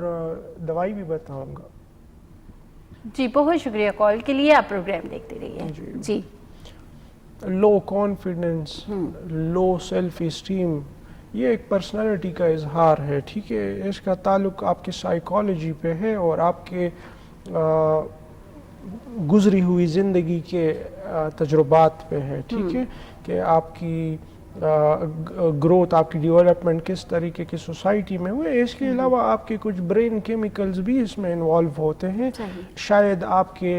दवाई भी बताऊंगा। जी, बहुत शुक्रिया कॉल के लिए, आप प्रोग्राम देखते रहिए। जी, low confidence, low self esteem, ये एक पर्सनालिटी का इजहार है, ठीक है। इसका ताल्लुक आपके साइकोलॉजी पे है और आपके गुजरी हुई ज़िंदगी के तजुर्बात पे है, ठीक है, कि आपकी ग्रोथ, आपकी डेवलपमेंट किस तरीके की सोसाइटी में हुए। इसके अलावा आपके कुछ ब्रेन केमिकल्स भी इसमें इन्वॉल्व होते हैं। शायद आपके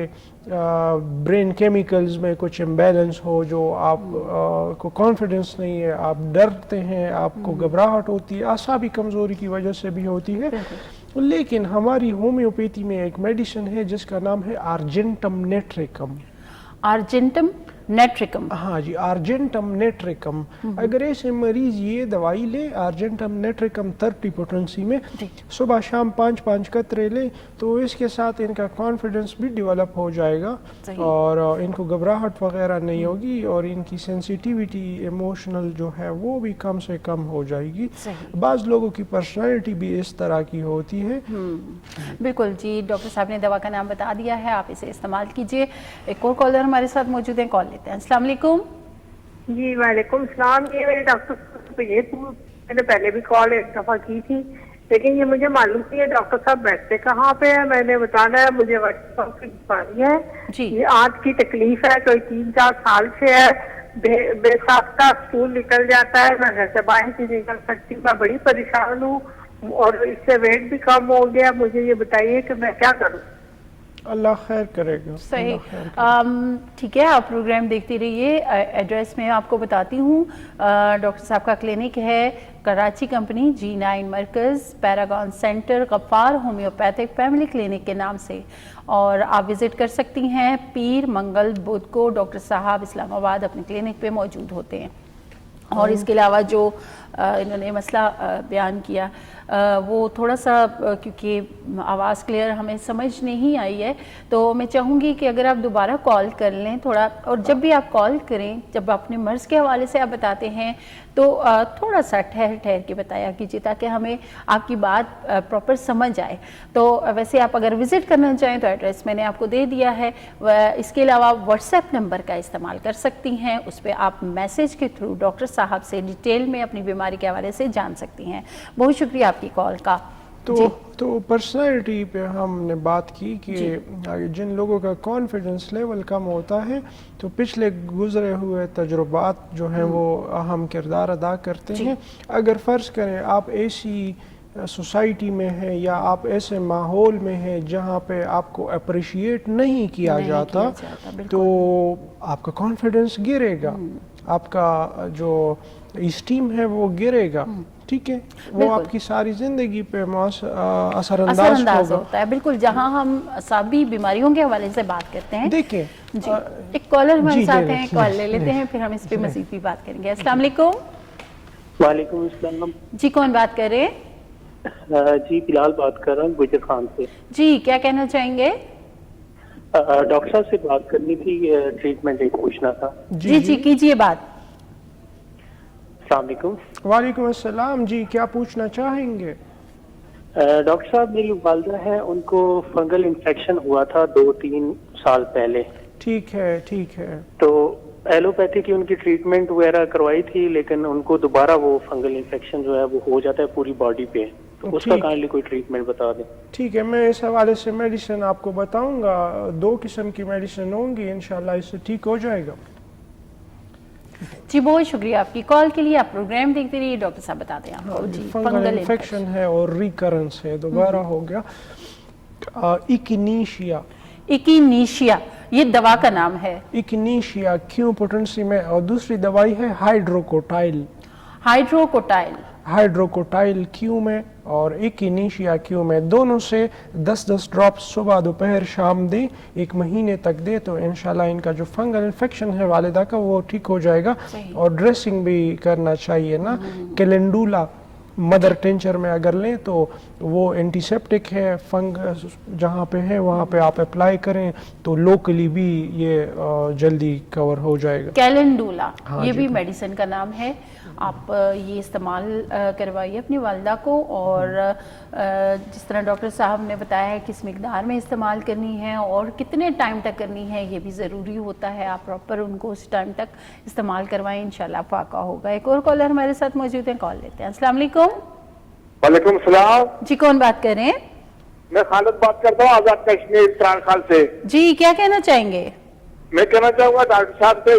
ब्रेन केमिकल्स में कुछ इम्बैलेंस हो, जो आप को कॉन्फिडेंस नहीं है, आप डरते हैं, आपको घबराहट होती है, आसाबी कमज़ोरी की वजह से भी होती है। लेकिन हमारी होम्योपैथी में एक मेडिसिन है जिसका नाम है आर्जेंटम नेट्रिकम। आर्जेंटम नेट्रिकम, हाँ जी, आर्जेंटम नेट्रिकम। अगर ऐसे मरीज ये दवाई ले, आर्जेंटम नेट्रिकम 30 पोटेंसी में, सुबह शाम 5-5 कतरे ले, तो इसके साथ इनका कॉन्फिडेंस भी डेवलप हो जाएगा और इनको घबराहट वगैरह नहीं होगी और इनकी सेंसिटिविटी इमोशनल जो है वो भी कम से कम हो जाएगी। बाज़ लोगों की पर्सनैलिटी भी इस तरह की होती है। बिल्कुल जी, डॉक्टर साहब ने दवा का नाम बता दिया है, आप इसे इस्तेमाल कीजिए। एक और कॉलर हमारे साथ मौजूद हैं, कॉल लेते हैं। अस्सलाम वालेकुम। जी वालेकुम सलाम। ये मेरे डॉक्टर साहब ये मैंने पहले भी कॉल एक दफा की थी, लेकिन ये मुझे मालूम नहीं है डॉक्टर साहब बैठते कहाँ पे है। मैंने बताना है मुझे व्हाट्सएप की बीमारी है जी। ये आंत की तकलीफ है, कोई 3-4 साल से है। बेसाख्ता स्टूल निकल जाता है, मैं घर से बाहर नहीं निकल सकती, मैं बड़ी परेशान हूँ और इससे वेट भी कम हो गया। मुझे ये बताइए कि मैं क्या करूँ? अल्लाह खैर करेगा। सही, ठीक है, आप प्रोग्राम देखते रहिए। एड्रेस मैं आपको बताती हूँ। डॉक्टर साहब का क्लिनिक है कराची कंपनी, G9 मरकज़, Paragon centre, Ghaffar homeopathic family clinic के नाम से, और आप विज़िट कर सकती हैं। पीर, मंगल, बुध को डॉक्टर साहब इस्लामाबाद अपने क्लिनिक पे मौजूद होते हैं। और इसके अलावा जो इन्होंने मसला बयान किया वो थोड़ा सा, क्योंकि आवाज़ क्लियर हमें समझ नहीं आई है, तो मैं चाहूँगी कि अगर आप दोबारा कॉल कर लें थोड़ा, और जब भी आप कॉल करें, जब अपने मर्ज़ के हवाले से आप बताते हैं तो थोड़ा सा ठहर के बताया कीजिए ताकि हमें आपकी बात प्रॉपर समझ आए। तो वैसे आप अगर विज़िट करना चाहें तो एड्रेस मैंने आपको दे दिया है। इसके अलावा व्हाट्सएप नंबर का इस्तेमाल कर सकती हैं, उस पर आप मैसेज के थ्रू डॉक्टर साहब से डिटेल में अपनी बीमारी के हवाले से जान सकती हैं। बहुत शुक्रिया आपकी कॉल का। तो पर्सनैलिटी पे हमने बात की कि जिन लोगों का कॉन्फिडेंस लेवल कम होता है तो पिछले गुजरे हुए तजुर्बात जो हैं वो अहम किरदार अदा करते हैं। अगर फ़र्ज़ करें आप ऐसी सोसाइटी में है या आप ऐसे माहौल में हैं जहाँ पे आपको अप्रिशिएट नहीं किया जाता तो आपका कॉन्फिडेंस गिरेगा, आपका जो इस्टीम है वो गिरेगा, ٹھیک ہے، وہ آپ کی ساری زندگی پہ اثر انداز ہوتا ہے. بالکل، جہاں ہم اعصابی بیماریوں کے حوالے سے بات کرتے ہیں. دیکھیں جی ایک کالر ہمارے ساتھ ہیں، کال لے لیتے ہیں، پھر ہم اس پہ مزید بھی بات کریں گے. السلام علیکم. وعلیکم السلام. جی کون بات کر رہے ہیں؟ جی بلال بات کر رہا ہوں گجر خان سے. جی کیا کہنا چاہیں گے؟ ڈاکٹر صاحب سے بات کرنی تھی، ٹریٹمنٹ ایک پوچھنا تھا. جی کیجئے بات. السلام علیکم. وعلیکم السلام. جی کیا پوچھنا چاہیں گے؟ ڈاکٹر صاحب میری والدہ ہے، ان کو فنگل انفیکشن ہوا تھا 2-3 سال پہلے. ٹھیک ہے ٹھیک ہے. تو ایلوپیتھی کی ان کی ٹریٹمنٹ وغیرہ کروائی تھی، لیکن ان کو دوبارہ وہ فنگل انفیکشن جو ہے وہ ہو جاتا ہے پوری باڈی پہ. تو اس کا کائنڈلی کوئی ٹریٹمنٹ بتا دیں. ٹھیک ہے، میں اس حوالے سے میڈیسن آپ کو بتاؤں گا. 2 قسم کی میڈیسن ہوں گی، انشاءاللہ اس سے ٹھیک ہو جائے گا. جی بہت شکریہ آپ کی کال کے لیے. آپ پروگرام دیکھتے رہیے، ڈاکٹر صاحب بتاتے ہیں آپ کو. جی فنگل انفیکشن ہے اور ریکرنس ہے، دوبارہ ہو گیا. ایکینیشیا. ایکینیشیا یہ دوا کا نام ہے. ایکینیشیا کیوں پوٹنسی میں، اور دوسری دوائی ہے ہائیڈروکوٹائل. ہائیڈروکوٹائل کیوں میں اور ایکینیشیا کیوں میں، دونوں سے 10-10 ڈراپس صبح دوپہر شام دیں، 1 مہینے تک دے، تو انشاءاللہ ان کا جو فنگل انفیکشن ہے والدہ کا وہ ٹھیک ہو جائے گا. اور ڈریسنگ بھی کرنا چاہیے نا. کیلنڈولا مدر ٹینچر میں اگر لیں تو وہ اینٹی سیپٹک ہے، فنگس جہاں پہ ہے وہاں پہ آپ اپلائی کریں تو لوکلی بھی یہ جلدی کور ہو جائے گا. کیلنڈولا یہ بھی میڈیسن کا نام ہے. آپ یہ استعمال کروائیے اپنی والدہ کو، اور جس طرح ڈاکٹر صاحب نے بتایا ہے کس مقدار میں استعمال کرنی ہے اور کتنے ٹائم تک کرنی ہے یہ بھی ضروری ہوتا ہے. آپ پراپر ان کو اس ٹائم تک استعمال کروائیں، انشاءاللہ فاقہ ہوگا. ایک اور کالر ہمارے ساتھ موجود ہیں، کال لیتے ہیں. السلام علیکم. وعلیکم السلام. جی کون بات کر رہے ہیں؟ میں خالد بات کرتا ہوں آزاد کشمیر ترانخال سے. جی کیا کہنا چاہیں گے؟ میں کہنا چاہوں گا ڈاکٹر صاحب سے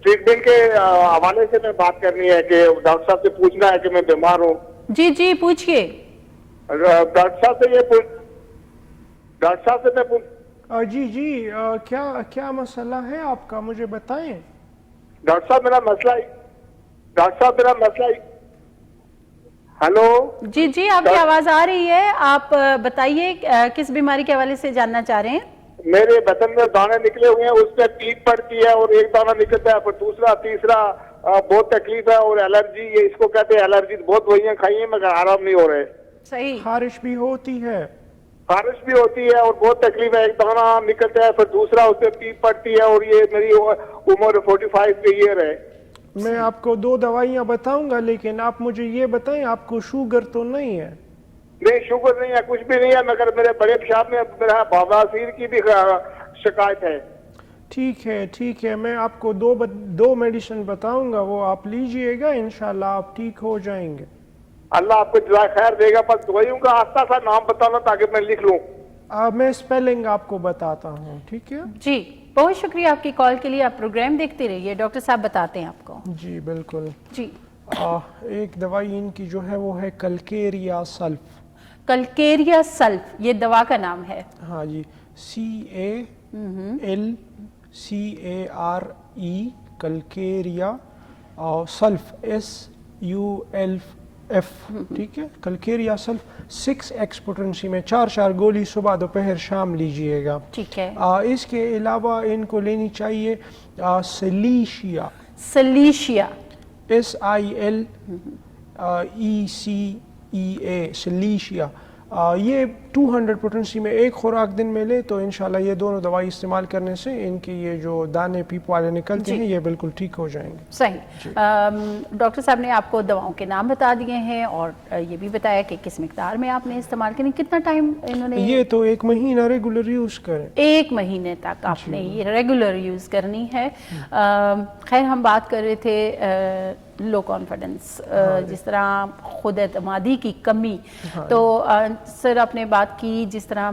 ٹریٹمنٹ کے حوالے سے میں بات کرنی ہے کہ ڈاکٹر صاحب سے پوچھنا ہے کہ میں بیمار ہوں. جی پوچھئے. ڈاکٹر صاحب سے میں جی کیا مسئلہ ہے آپ کا، مجھے بتائیں. ڈاکٹر صاحب میرا مسئلہ ہلو. جی آپ کی آواز آ رہی ہے، آپ بتائیے کس بیماری کے حوالے سے جاننا چاہ رہے ہیں؟ میرے بدن میں دانے نکلے ہوئے ہیں، اس میں پیپ پڑتی ہے اور ایک دانہ نکلتا ہے، پھر دوسرا تیسرا، بہت تکلیف ہے. اور الرجی، یہ اس کو کہتے ہیں الرجی. بہت دوائیاں کھائی ہیں مگر آرام نہیں ہو رہے. صحیح. خارش بھی ہوتی ہے اور بہت تکلیف ہے. ایک دانہ نکلتا ہے پھر دوسرا، اس میں پیپ پڑتی ہے. اور یہ میری عمر 45 کے ایئر ہے. میں آپ کو 2 دوائیاں بتاؤں گا، لیکن آپ مجھے یہ بتائیں آپ کو شوگر تو نہیں ہے؟ نہیں شوگر نہیں ہے، کچھ بھی نہیں ہے، مگر میرے بڑے پیشاب میں میرا بواسیر کی بھی شکایت ہے. ٹھیک ہے، میں آپ کو 2 میڈیسن بتاؤں گا، وہ آپ لیجئے گا، انشاءاللہ آپ ٹھیک ہو جائیں گے. اللہ آپ کو جزائے خیر دے گا. بس دوائیوں کا آہستہ سا نام بتانا تاکہ میں لکھ لوں. میں سپیلنگ آپ کو بتاتا ہوں. ٹھیک ہے جی بہت شکریہ آپ کی کال کے لیے. آپ پروگرام دیکھتے رہیے، ڈاکٹر صاحب بتاتے ہیں آپ کو. جی بالکل. جی ایک دوائی ان کی جو ہے وہ ہے کلکیریا سلف. کلکیریا سلف یہ دوا کا نام ہے. ہاں جی، CALCARE کلکیریا، اور سلف SULF. ٹھیک ہے، کلکیریا سلف 6x پوٹنسی میں 4 گولی صبح دوپہر شام لیجئے گا. ٹھیک ہے. اس کے علاوہ ان کو لینی چاہیے سلیشیا. SILECEA سلیشیا. یہ 200 پوٹنسی میں 1 خوراک دن میں لے تو انشاءاللہ یہ دونوں دوائی استعمال کرنے سے ان کی یہ جو دانے پیپ والے نکلتے ہیں یہ بالکل ٹھیک ہو جائیں گے. صحیح. ڈاکٹر صاحب نے آپ کو دواؤں کے نام بتا دیے ہیں اور یہ بھی بتایا کہ کس مقدار میں آپ نے استعمال کرنی. کتنا ٹائم انہوں نے؟ یہ تو 1 مہینہ ریگولر یوز کریں. 1 مہینے تک آپ نے یہ ریگولر یوز کرنی ہے. خیر ہم بات کر رہے تھے لو کانفیڈنس، جس طرح خود اعتمادی کی کمی. تو سر آپ نے بات کی جس طرح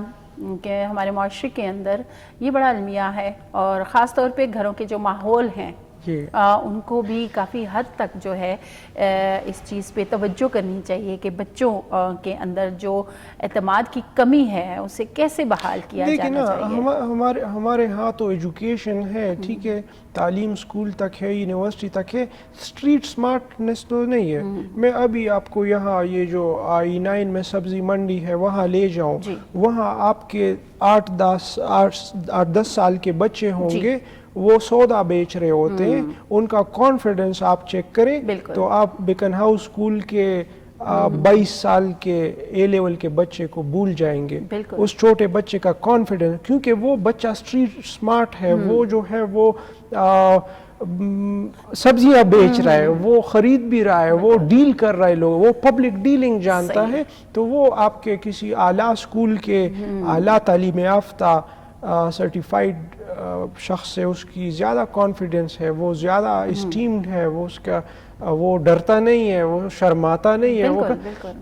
کہ ہمارے معاشرے کے اندر یہ بڑا المیہ ہے، اور خاص طور پہ گھروں کے جو ماحول ہیں उनको भी काफ़ी हद तक जो है इस चीज़ पे तवज्जो करनी चाहिए कि बच्चों के अंदर जो एतमाद की कमी है उसे कैसे बहाल किया जाना चाहिए। हमारे यहाँ तो एजुकेशन है, ठीक है, तालीम स्कूल तक है, यूनिवर्सिटी तक है, स्ट्रीट स्मार्टनेस तो नहीं है। मैं अभी आपको यहाँ ये जो I9 में सब्जी मंडी है वहाँ ले जाऊँ, वहाँ आपके 8-10 साल के बच्चे होंगे, वो सौदा बेच रहे होते हैं, उनका कॉन्फिडेंस आप चेक करें तो आप बिकन हाउस स्कूल के 22 साल के A लेवल के बच्चे को भूल जाएंगे, उस छोटे बच्चे का कॉन्फिडेंस, क्योंकि वो बच्चा स्ट्रीट स्मार्ट है, वो जो है वो सब्जियां बेच रहा है, वो खरीद भी रहा है, वो डील कर रहा है, लोग वो पब्लिक डीलिंग जानता है, तो वो आपके किसी आला स्कूल के आला तालीम याफ्ता सर्टिफाइड शख्स से उसकी ज़्यादा कॉन्फिडेंस है, वो ज़्यादा इस्टीम्ड है, वो उसका वो डरता नहीं है, वो शर्माता नहीं है, वो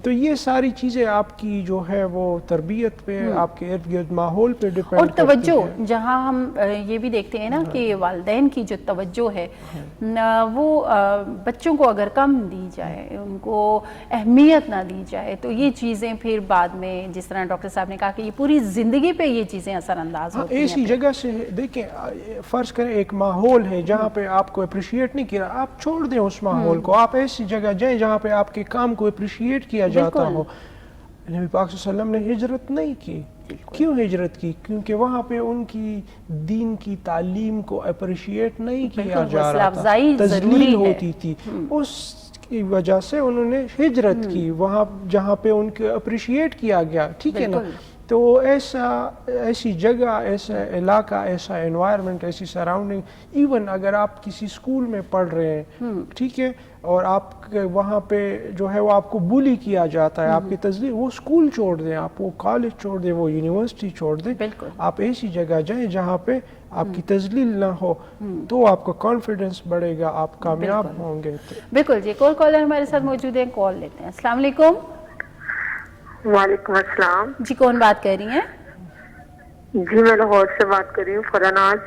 तो ये सारी चीज़ें आपकी जो है वो तरबियत पे, आपके इर्द गिर्द माहौल पे डिपेंड और तवज्जो, जहाँ हम ये भी देखते हैं ना कि वालिदैन की जो तवज्जो है वो बच्चों को अगर कम दी जाए, उनको अहमियत ना दी जाए, तो ये चीज़ें फिर बाद में, जिस तरह डॉक्टर साहब ने कहा कि ये पूरी ज़िंदगी पे ये चीज़ें असरअंदाज होती हैं। ऐसी जगह से देखें, फ़र्ज़ करें एक माहौल है जहाँ पे आपको अप्रिशिएट नहीं किया, आप छोड़ दें उस माहौल को, आप ऐसी जगह जाएं जहाँ पे आपके काम को अप्रिशिएट किया जाता हो। नबी पाक सल्लल्लाहु अलैहि वसल्लम ने हिजरत नहीं की, क्यों हिजरत की? क्योंकि वहाँ पे उनकी दीन की तालीम को अप्रिशिएट नहीं किया जा रहा था, तज़लील होती थी, उसकी वजह से उन्होंने हिजरत की वहाँ जहाँ पे उनके अप्रिशिएट किया गया, ठीक है ना। तो ऐसी जगह, ऐसा इलाका, ऐसा एनवायरनमेंट, ऐसी सराउंडिंग, इवन अगर आप किसी स्कूल में पढ़ रहे हैं, ठीक है, और आप वहाँ पे जो है वो आपको बुली किया जाता है, आपकी तस्दीक, वो स्कूल छोड़ दें, आप वो कॉलेज छोड़ दें, वो यूनिवर्सिटी छोड़ दें, आप ऐसी जगह जाएं जहाँ पे आपकी तजलील ना हो, तो आपका कॉन्फिडेंस बढ़ेगा, आप कामयाब होंगे। बिल्कुल जी। कॉलर हमारे साथ मौजूद है, कॉल लेते हैं। अस्सलाम वालेकुम। वालेकुम अस्सलाम जी, कौन बात कर रही हैं? जी मैं लाहौर से बात कर रही हूँ, फरानाज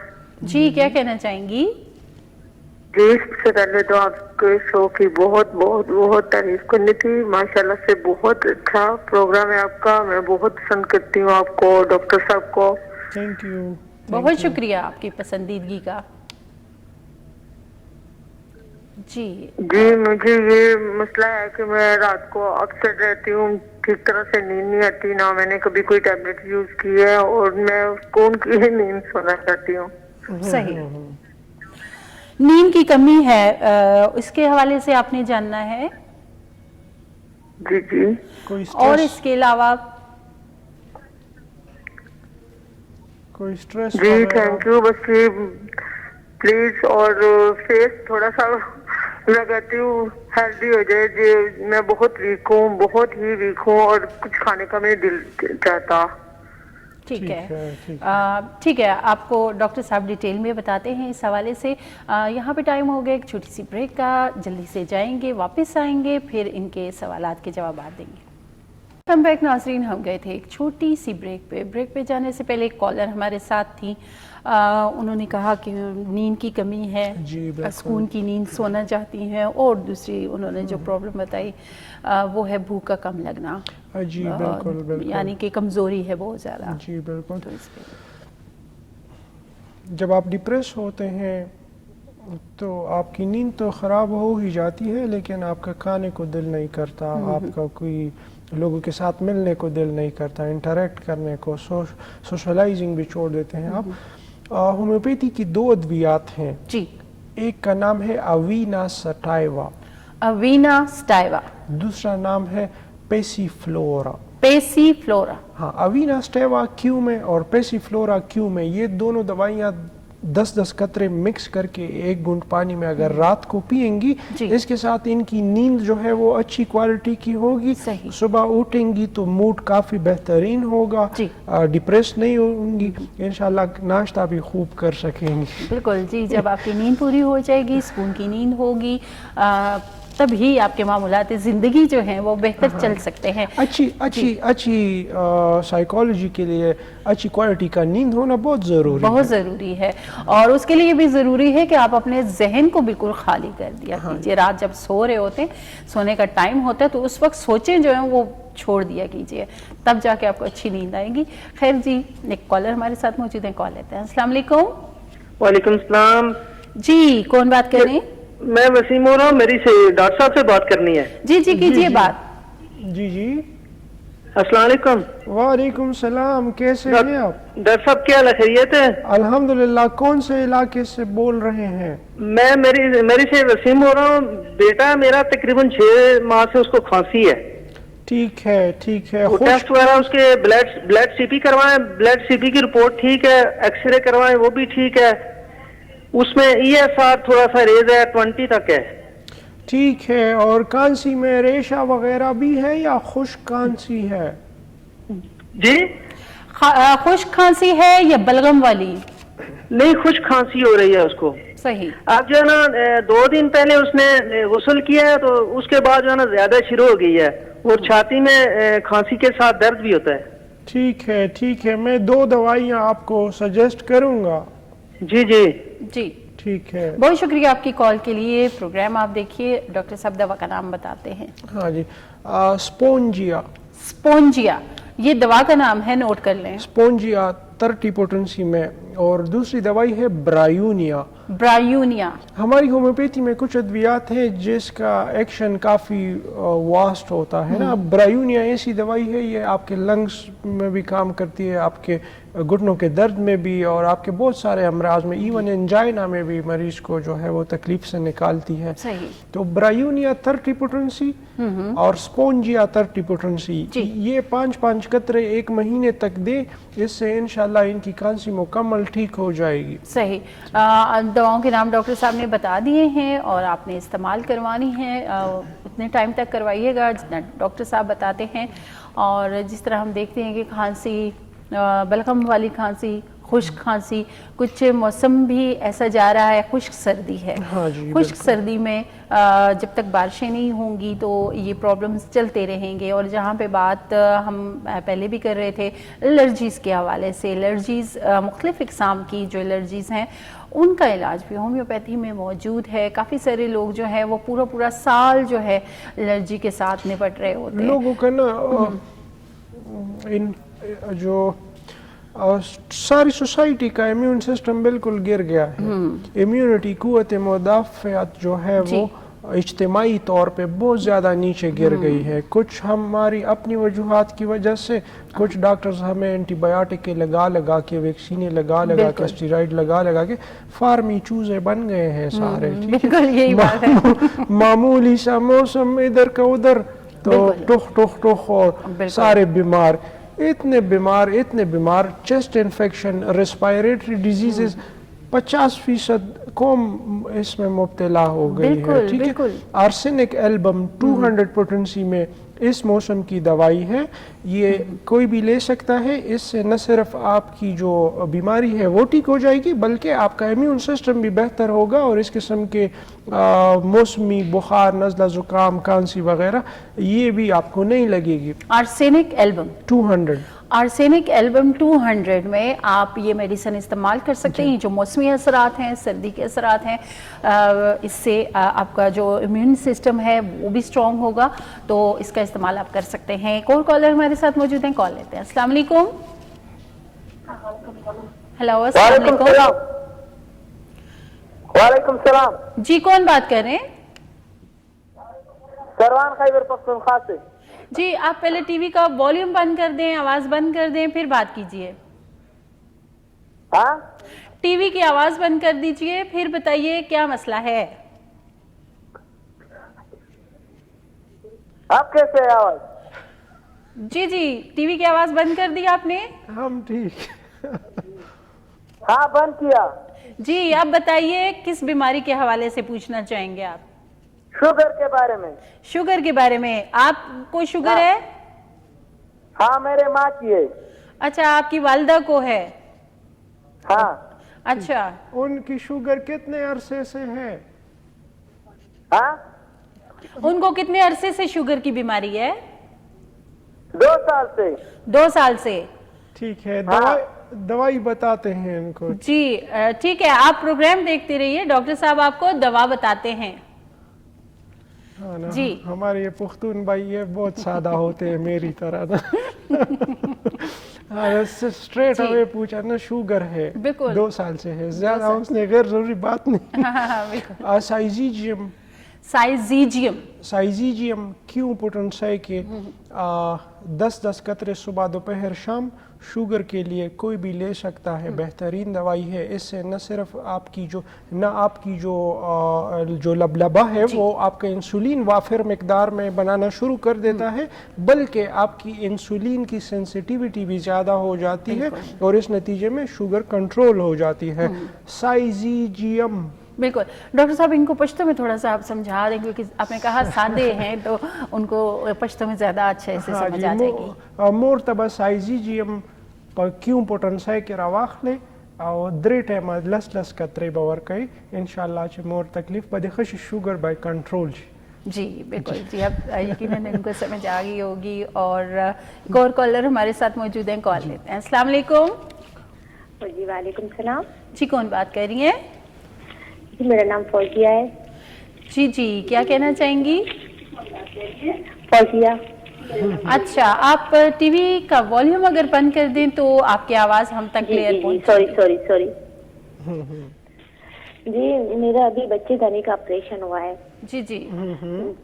जी। क्या कहना चाहेंगी? जी, सबसे पहले तो आपके शो की बहुत बहुत बहुत तारीफ करनी थी, माशाल्लाह से बहुत अच्छा प्रोग्राम है आपका, मैं बहुत पसंद करती हूँ आपको, डॉक्टर साहब को। थैंक यू, बहुत शुक्रिया आपकी पसंदीदगी का। जी मुझे ये मसला है कि मैं रात को अक्सर रहती हूँ, ठीक तरह से नींद नहीं आती, ना मैंने कभी कोई टैबलेट यूज की है, और मैं सुकून की ही नींद सोना चाहती हूँ। सही, नींद की कमी है, इसके हवाले से आपने जानना है? जी जी। कोई और इसके अलावा कोई स्ट्रेस? जी थैंक यू, बस ये प्लीज, और फेस थोड़ा सा मैं कहती हूँ हेल्दी हो जाए जी, मैं बहुत वीक हूँ, बहुत ही वीक हूँ, और कुछ खाने का मेरा दिल चाहता। ठीक है, आपको डॉक्टर साहब डिटेल में बताते हैं इस हवाले से। यहाँ पे टाइम हो गया एक छोटी सी ब्रेक का, जल्दी से जाएंगे, वापस आएंगे, फिर इनके सवालात के जवाब देंगे। हम बैक नाज़रीन, हम गए थे एक छोटी सी ब्रेक पे जाने से पहले एक कॉलर हमारे साथ थी, उन्होंने कहा कि नींद की कमी है, सुकून की नींद सोना चाहती हैं, और दूसरी उन्होंने जो प्रॉब्लम बताई वो है भूख का कम लगना। जी बिल्कुल, यानी कि कमज़ोरी है बहुत ज़्यादा। जी बिल्कुल। तो जब आप डिप्रेस होते हैं तो आपकी नींद तो ख़राब हो ही जाती है, लेकिन आपका खाने को दिल नहीं करता, आपका कोई लोगों के साथ मिलने को दिल नहीं करता, इंटरेक्ट करने को, सोशलाइजिंग भी छोड़ देते हैं आप। होम्योपैथी की 2 अद्वियात हैं जी, एक का नाम है अवीना सटाइवा, दूसरा नाम है पेसीफ्लोरा। हाँ, अवीना सटाइवा क्यू में और पेसीफ्लोरा क्यू में, ये दोनों दवाइयाँ 10-10 कतरे मिक्स करके 1 घूंट पानी में अगर रात को पिएंगी, इसके साथ इनकी नींद जो है वो अच्छी क्वालिटी की होगी, सुबह उठेंगी तो मूड काफ़ी बेहतरीन होगा, डिप्रेस नहीं होंगी, इंशाल्लाह नाश्ता भी खूब कर सकेंगी। बिल्कुल जी, जब आपकी नींद पूरी हो जाएगी, सुकून की नींद होगी, तभी आपके मामूलात ज़िंदगी जो हैं वो बेहतर चल सकते हैं। अच्छी साइकोलॉजी के लिए अच्छी क्वालिटी का नींद होना बहुत ज़रूरी है और उसके लिए भी ज़रूरी है कि आप अपने जहन को बिल्कुल खाली कर दिया कीजिए। रात जब सो रहे होते हैं, सोने का टाइम होता है, तो उस वक्त सोचें जो है वो छोड़ दिया कीजिए, तब जाके आपको अच्छी नींद आएगी। खैर जी, एक कॉलर हमारे साथ मौजूद है, कॉल लेते हैं। अस्सलाम वालेकुम। वालेकुम सलाम जी, कौन बात कर रहे हैं? मैं वसीम हो रहा हूँ, मेरी से डॉक्टर साहब से बात करनी है। जी कीजिए बात। जी अस्सलाम वालेकुम। वालेकुम सलाम, कैसे हैं आप? डॉक्टर साहब क्या हाल, खैरियत है? अल्हम्दुलिल्लाह। कौन से इलाके से बोल रहे हैं? मैं मेरी से वसीम हो रहा हूँ। बेटा मेरा तकरीबन 6 माह से उसको खांसी है। ठीक है टेस्ट वगैरह उसके ब्लड सीपी करवाएं, ब्लड सीपी की रिपोर्ट ठीक है, एक्सरे करवाएं वो भी ठीक है, उसमें ESR थोड़ा सा रेज है, 20 तक है। ठीक है। और कांसी में रेशा वगैरह भी है या खुश्क कांसी है? जी, खुश्क खांसी है या बलगम वाली? नहीं, खुश्क खांसी हो रही है उसको। सही। अब जो है ना 2 दिन पहले उसने गुस्ल किया है, तो उसके बाद जो है ना ज्यादा शुरू हो गई है और छाती में खांसी के साथ दर्द भी होता है। ठीक है, मैं 2 दवाइयाँ आपको सजेस्ट करूँगा। जी ठीक है। बहुत शुक्रिया आपकी कॉल के लिए। प्रोग्राम आप देखिए, डॉक्टर साहब दवा का नाम बताते हैं। हाँ जी, स्पोंजिया ये दवा का नाम है, नोट कर लें। स्पोंजिया 30 पोटेंसी में, और दूसरी दवाई है ब्रायूनिया। हमारी होम्योपैथी में कुछ अद्वियात हैं जिसका एक्शन काफ़ी वास्ट होता है ना। ब्रायूनिया ऐसी दवाई है, ये आपके लंग्स में भी काम करती है, आपके घुटनों के दर्द में भी, और आपके बहुत सारे अमराज में, इवन एंजाइना में भी मरीज को जो है वो तकलीफ से निकालती है। सही। तो ब्रायूनिया 30 पोटेंसी और स्पोंजिया 30 पोटेंसी, ये 5-5 कतरे 1 महीने तक दे, इससे इंशाल्लाह इनकी खांसी मुकम्मल ठीक हो जाएगी। सही। दवाओं के नाम डॉक्टर साहब ने बता दिए हैं और आपने इस्तेमाल करवानी है, उतने टाइम तक करवाइएगा जितना डॉक्टर साहब बताते हैं। और जिस तरह हम देखते हैं कि खांसी, बलगम वाली खांसी, खुश्क खांसी, कुछ मौसम भी ऐसा जा रहा है, खुश्क सर्दी है। हाँ जी, खुश्क सर्दी में जब तक बारिशें नहीं होंगी तो ये प्रॉब्लम्स चलते रहेंगे। और जहाँ पे बात हम पहले भी कर रहे थे एलर्जीज़ के हवाले से, एलर्जीज़ मुख्तलिफ इक़साम की जो एलर्जीज़ हैं उनका इलाज भी होम्योपैथी में मौजूद है। काफ़ी सारे लोग जो है वो पूरा साल जो है एलर्जी के साथ निपट रहे होते हैं। लोगों का ना इन जो सारी सोसाइटी का इम्यून सिस्टम बिल्कुल गिर गया है। इम्यूनिटी, कुव्वत मुदाफ़अत जो है वो इज्तिमाई तौर पे बहुत ज़्यादा नीचे गिर गई है। कुछ हमारी अपनी वजूहात की वजह से, कुछ डॉक्टर्स हमें एंटीबायोटिक के लगा के, वैक्सीनें लगा के, स्टेरॉइड लगा के फार्मी चूजे बन गए हैं सारे। बिल्कुल यही बात है। मामूली सा मौसम इधर का उधर तो टुख और सारे बीमार, इतने बीमार, चेस्ट इन्फेक्शन, रेस्पिरेटरी डिजीजेस, 50% कौम इसमें मुब्तला हो गई है। ठीक है। आर्सेनिक एल्बम 200 पोटेंसी में इस मौसम की दवाई है, ये कोई भी ले सकता है। इससे न सिर्फ आपकी जो बीमारी है वो ठीक हो जाएगी, बल्कि आपका इम्यून सिस्टम भी बेहतर होगा और इस किस्म के मौसमी बुखार, नज़ला, ज़ुकाम, खांसी वगैरह ये भी आपको नहीं लगेगी। आर्सेनिक एल्बम 200 आर्सेनिक एल्बम 200 में आप ये मेडिसिन इस्तेमाल कर सकते हैं। जो मौसमी असरात हैं, सर्दी के असरात हैं, इससे आपका जो इम्यून सिस्टम है वो भी स्ट्रॉन्ग होगा, तो इसका इस्तेमाल आप कर सकते हैं। एक और कॉलर हमारे साथ मौजूद हैं, कॉल लेते हैं। अस्सलाम वालेकुम। हेलो, अस्सलाम वालेकुम। वालेकुम सलाम जी, कौन बात कर रहे हैं? सरवान खैबर पख्तूनख्वा से। जी, आप पहले टीवी का वॉल्यूम बंद कर दें, आवाज बंद कर दें, फिर बात कीजिए। हाँ, टीवी की आवाज बंद कर दीजिए, फिर बताइए क्या मसला है। आप कैसे है आवाज? जी, टीवी की आवाज बंद कर दी आपने? हम ठीक। हाँ, बंद किया। जी, आप बताइए किस बीमारी के हवाले से पूछना चाहेंगे आप? शुगर के बारे में। शुगर के बारे में। आपको शुगर है? हाँ, मेरे माँ की है। अच्छा, आपकी वालिदा को है? हाँ। अच्छा, उनकी शुगर कितने अरसे से है? हाँ, उनको कितने अरसे से शुगर की बीमारी है? 2 साल से। 2 साल से। ठीक है, हाँ। दवाई बताते हैं इनको। जी ठीक है, आप प्रोग्राम देखते रहिए, डॉक्टर साहब आपको दवा बताते हैं। हाँ ना, जी। हमारे ये पुख्तून भाई ये बहुत सादा होते हैं मेरी तरह ना। स्ट्रेट जी। अवे पूछा ना, शुगर है, बिल्कुल। 2 साल से है, ज्यादा उसने गैर जरूरी बात नहीं। हाँ, बिल्कुल। साइजीजियम साइजीजियम क्यों पोटेंस है कि 10-10 कतरे सुबह दोपहर शाम शुगर के लिए कोई भी ले सकता है, बेहतरीन दवाई है। इससे न सिर्फ आपकी जो लबलबा है वो आपका इंसुलिन वाफिर मिकदार में बनाना शुरू कर देता है, बल्कि आपकी इंसुलिन की सेंसिटिविटी भी ज़्यादा हो जाती है और इस नतीजे में शुगर कंट्रोल हो जाती है। साइजीजियम। बिल्कुल डॉक्टर साहब, इनको पश्तो में थोड़ा सा आप समझा दें, क्योंकि आपने कहा सादे हैं तो उनको पश्तो में ज़्यादा अच्छे से समझ आ जाएगी। मोरतबा साइजीजियम क्यों पोटेंस है कि रवाखले और द्रेट है लस कतरे बवर कई इंशाल्लाह च मोर तकलीफ बदे खश शुगर बाय कंट्रोल जी बिल्कुल जी, अब यकीनन इनको समझ आ गई होगी। और एक और कॉलर हमारे साथ मौजूद हैं, कॉल लेते हैं। अस्सलाम वालेकुम। जी वालेकुम सलाम जी, कौन बात कर रही हैं? जी मेरा नाम फौजिया है। जी जी, क्या कहना चाहेंगी? फौजिया। अच्छा, आप टीवी का वॉल्यूम अगर बंद कर दें तो आपकी आवाज हम तक क्लियर पहुंचे। सॉरी जी, मेरा अभी बच्चे दानी का ऑपरेशन हुआ है। जी जी।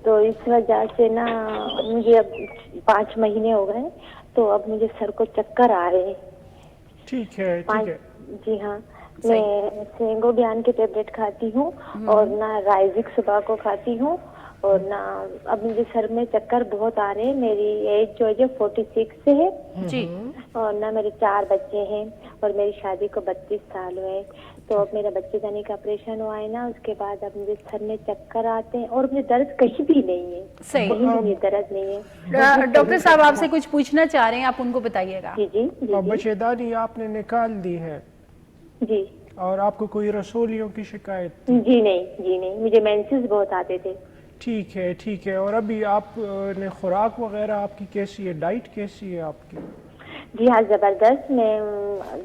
तो इस वजह से ना मुझे अब 5 महीने हो गए, तो अब मुझे सर को चक्कर आ रहे हैं। ठीक है, ठीक है। जी हाँ, मैं सेंगोबियान की टेबलेट खाती हूँ और ना राइजिक सुबह को खाती हूँ, और ना अब मुझे सर में चक्कर बहुत आ रहे हैं। मेरी एज जो है 46 से है जी, और ना मेरे 4 बच्चे हैं और मेरी शादी को 32 साल हुए। तो अब मेरा बच्चेदानी का ऑपरेशन हुआ है ना, उसके बाद अब मुझे सर में चक्कर आते हैं और मुझे दर्द कहीं भी नहीं है, सही। कहीं भी दर्द नहीं है। डॉक्टर साहब आपसे कुछ पूछना चाह रहे हैं, आप उनको बताइएगा। जी जी जी और बच्चेदानी आपने निकाल दी है जी। और आपको कोई रसोलियों की शिकायत? जी नहीं, मुझे मेंसेस बहुत आते थे। ठीक है, ठीक है। और अभी आपने खुराक वगैरह आपकी कैसी है, डाइट कैसी है आपकी? जी हाँ, जबरदस्त। मैं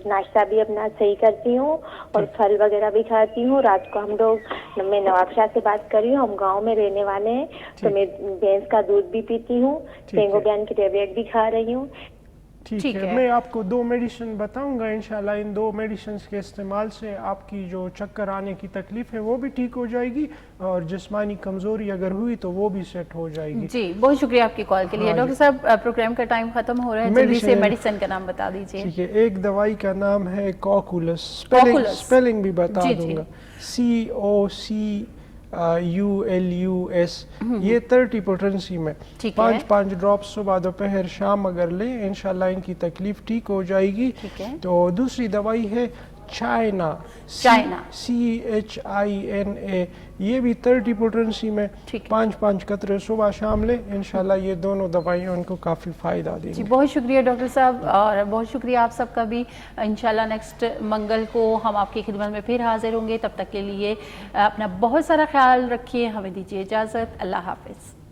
नाश्ता भी अपना सही करती हूँ और फल वगैरह भी खाती हूँ। रात को हम लोग, मैं नवाबशाह से बात कर रही हूँ, हम गांव में रहने वाले हैं, तो मैं भैंस का दूध भी पीती हूँ, सेंगोबियान की टेबलेट भी खा रही हूँ। ठीक है। मैं आपको 2 मेडिसिन बताऊंगा, इंशाल्लाह इन 2 मेडिसिन के इस्तेमाल से आपकी जो चक्कर आने की तकलीफ है वो भी ठीक हो जाएगी और जिस्मानी कमजोरी अगर हुई तो वो भी सेट हो जाएगी। जी, बहुत शुक्रिया आपकी कॉल के लिए। डॉक्टर साहब, प्रोग्राम का टाइम खत्म हो रहा है, जल्दी से मेडिसिन का नाम बता दीजिए। ठीक है, एक दवाई का नाम है कॉकुलस, स्पेलिंग भी बता दूंगा, COCULUS। ये 30 पोटेंसी में 5 ड्रॉप्स सुबह दोपहर शाम अगर लें, इंशाल्लाह इनकी तकलीफ ठीक हो जाएगी। तो दूसरी दवाई है चाइना, CHINA। ये भी 30 पोटेंसी में 5 कतरे सुबह शाम ले, इंशाल्लाह ये दोनों दवाइयाँ उनको काफ़ी फ़ायदा देंगी। जी, बहुत शुक्रिया डॉक्टर साहब, और बहुत शुक्रिया आप सबका भी। इंशाल्लाह नेक्स्ट मंगल को हम आपकी खिदमत में फिर हाजिर होंगे। तब तक के लिए अपना बहुत सारा ख्याल रखिए, हमें दीजिए इजाज़त। अल्लाह हाफिज़।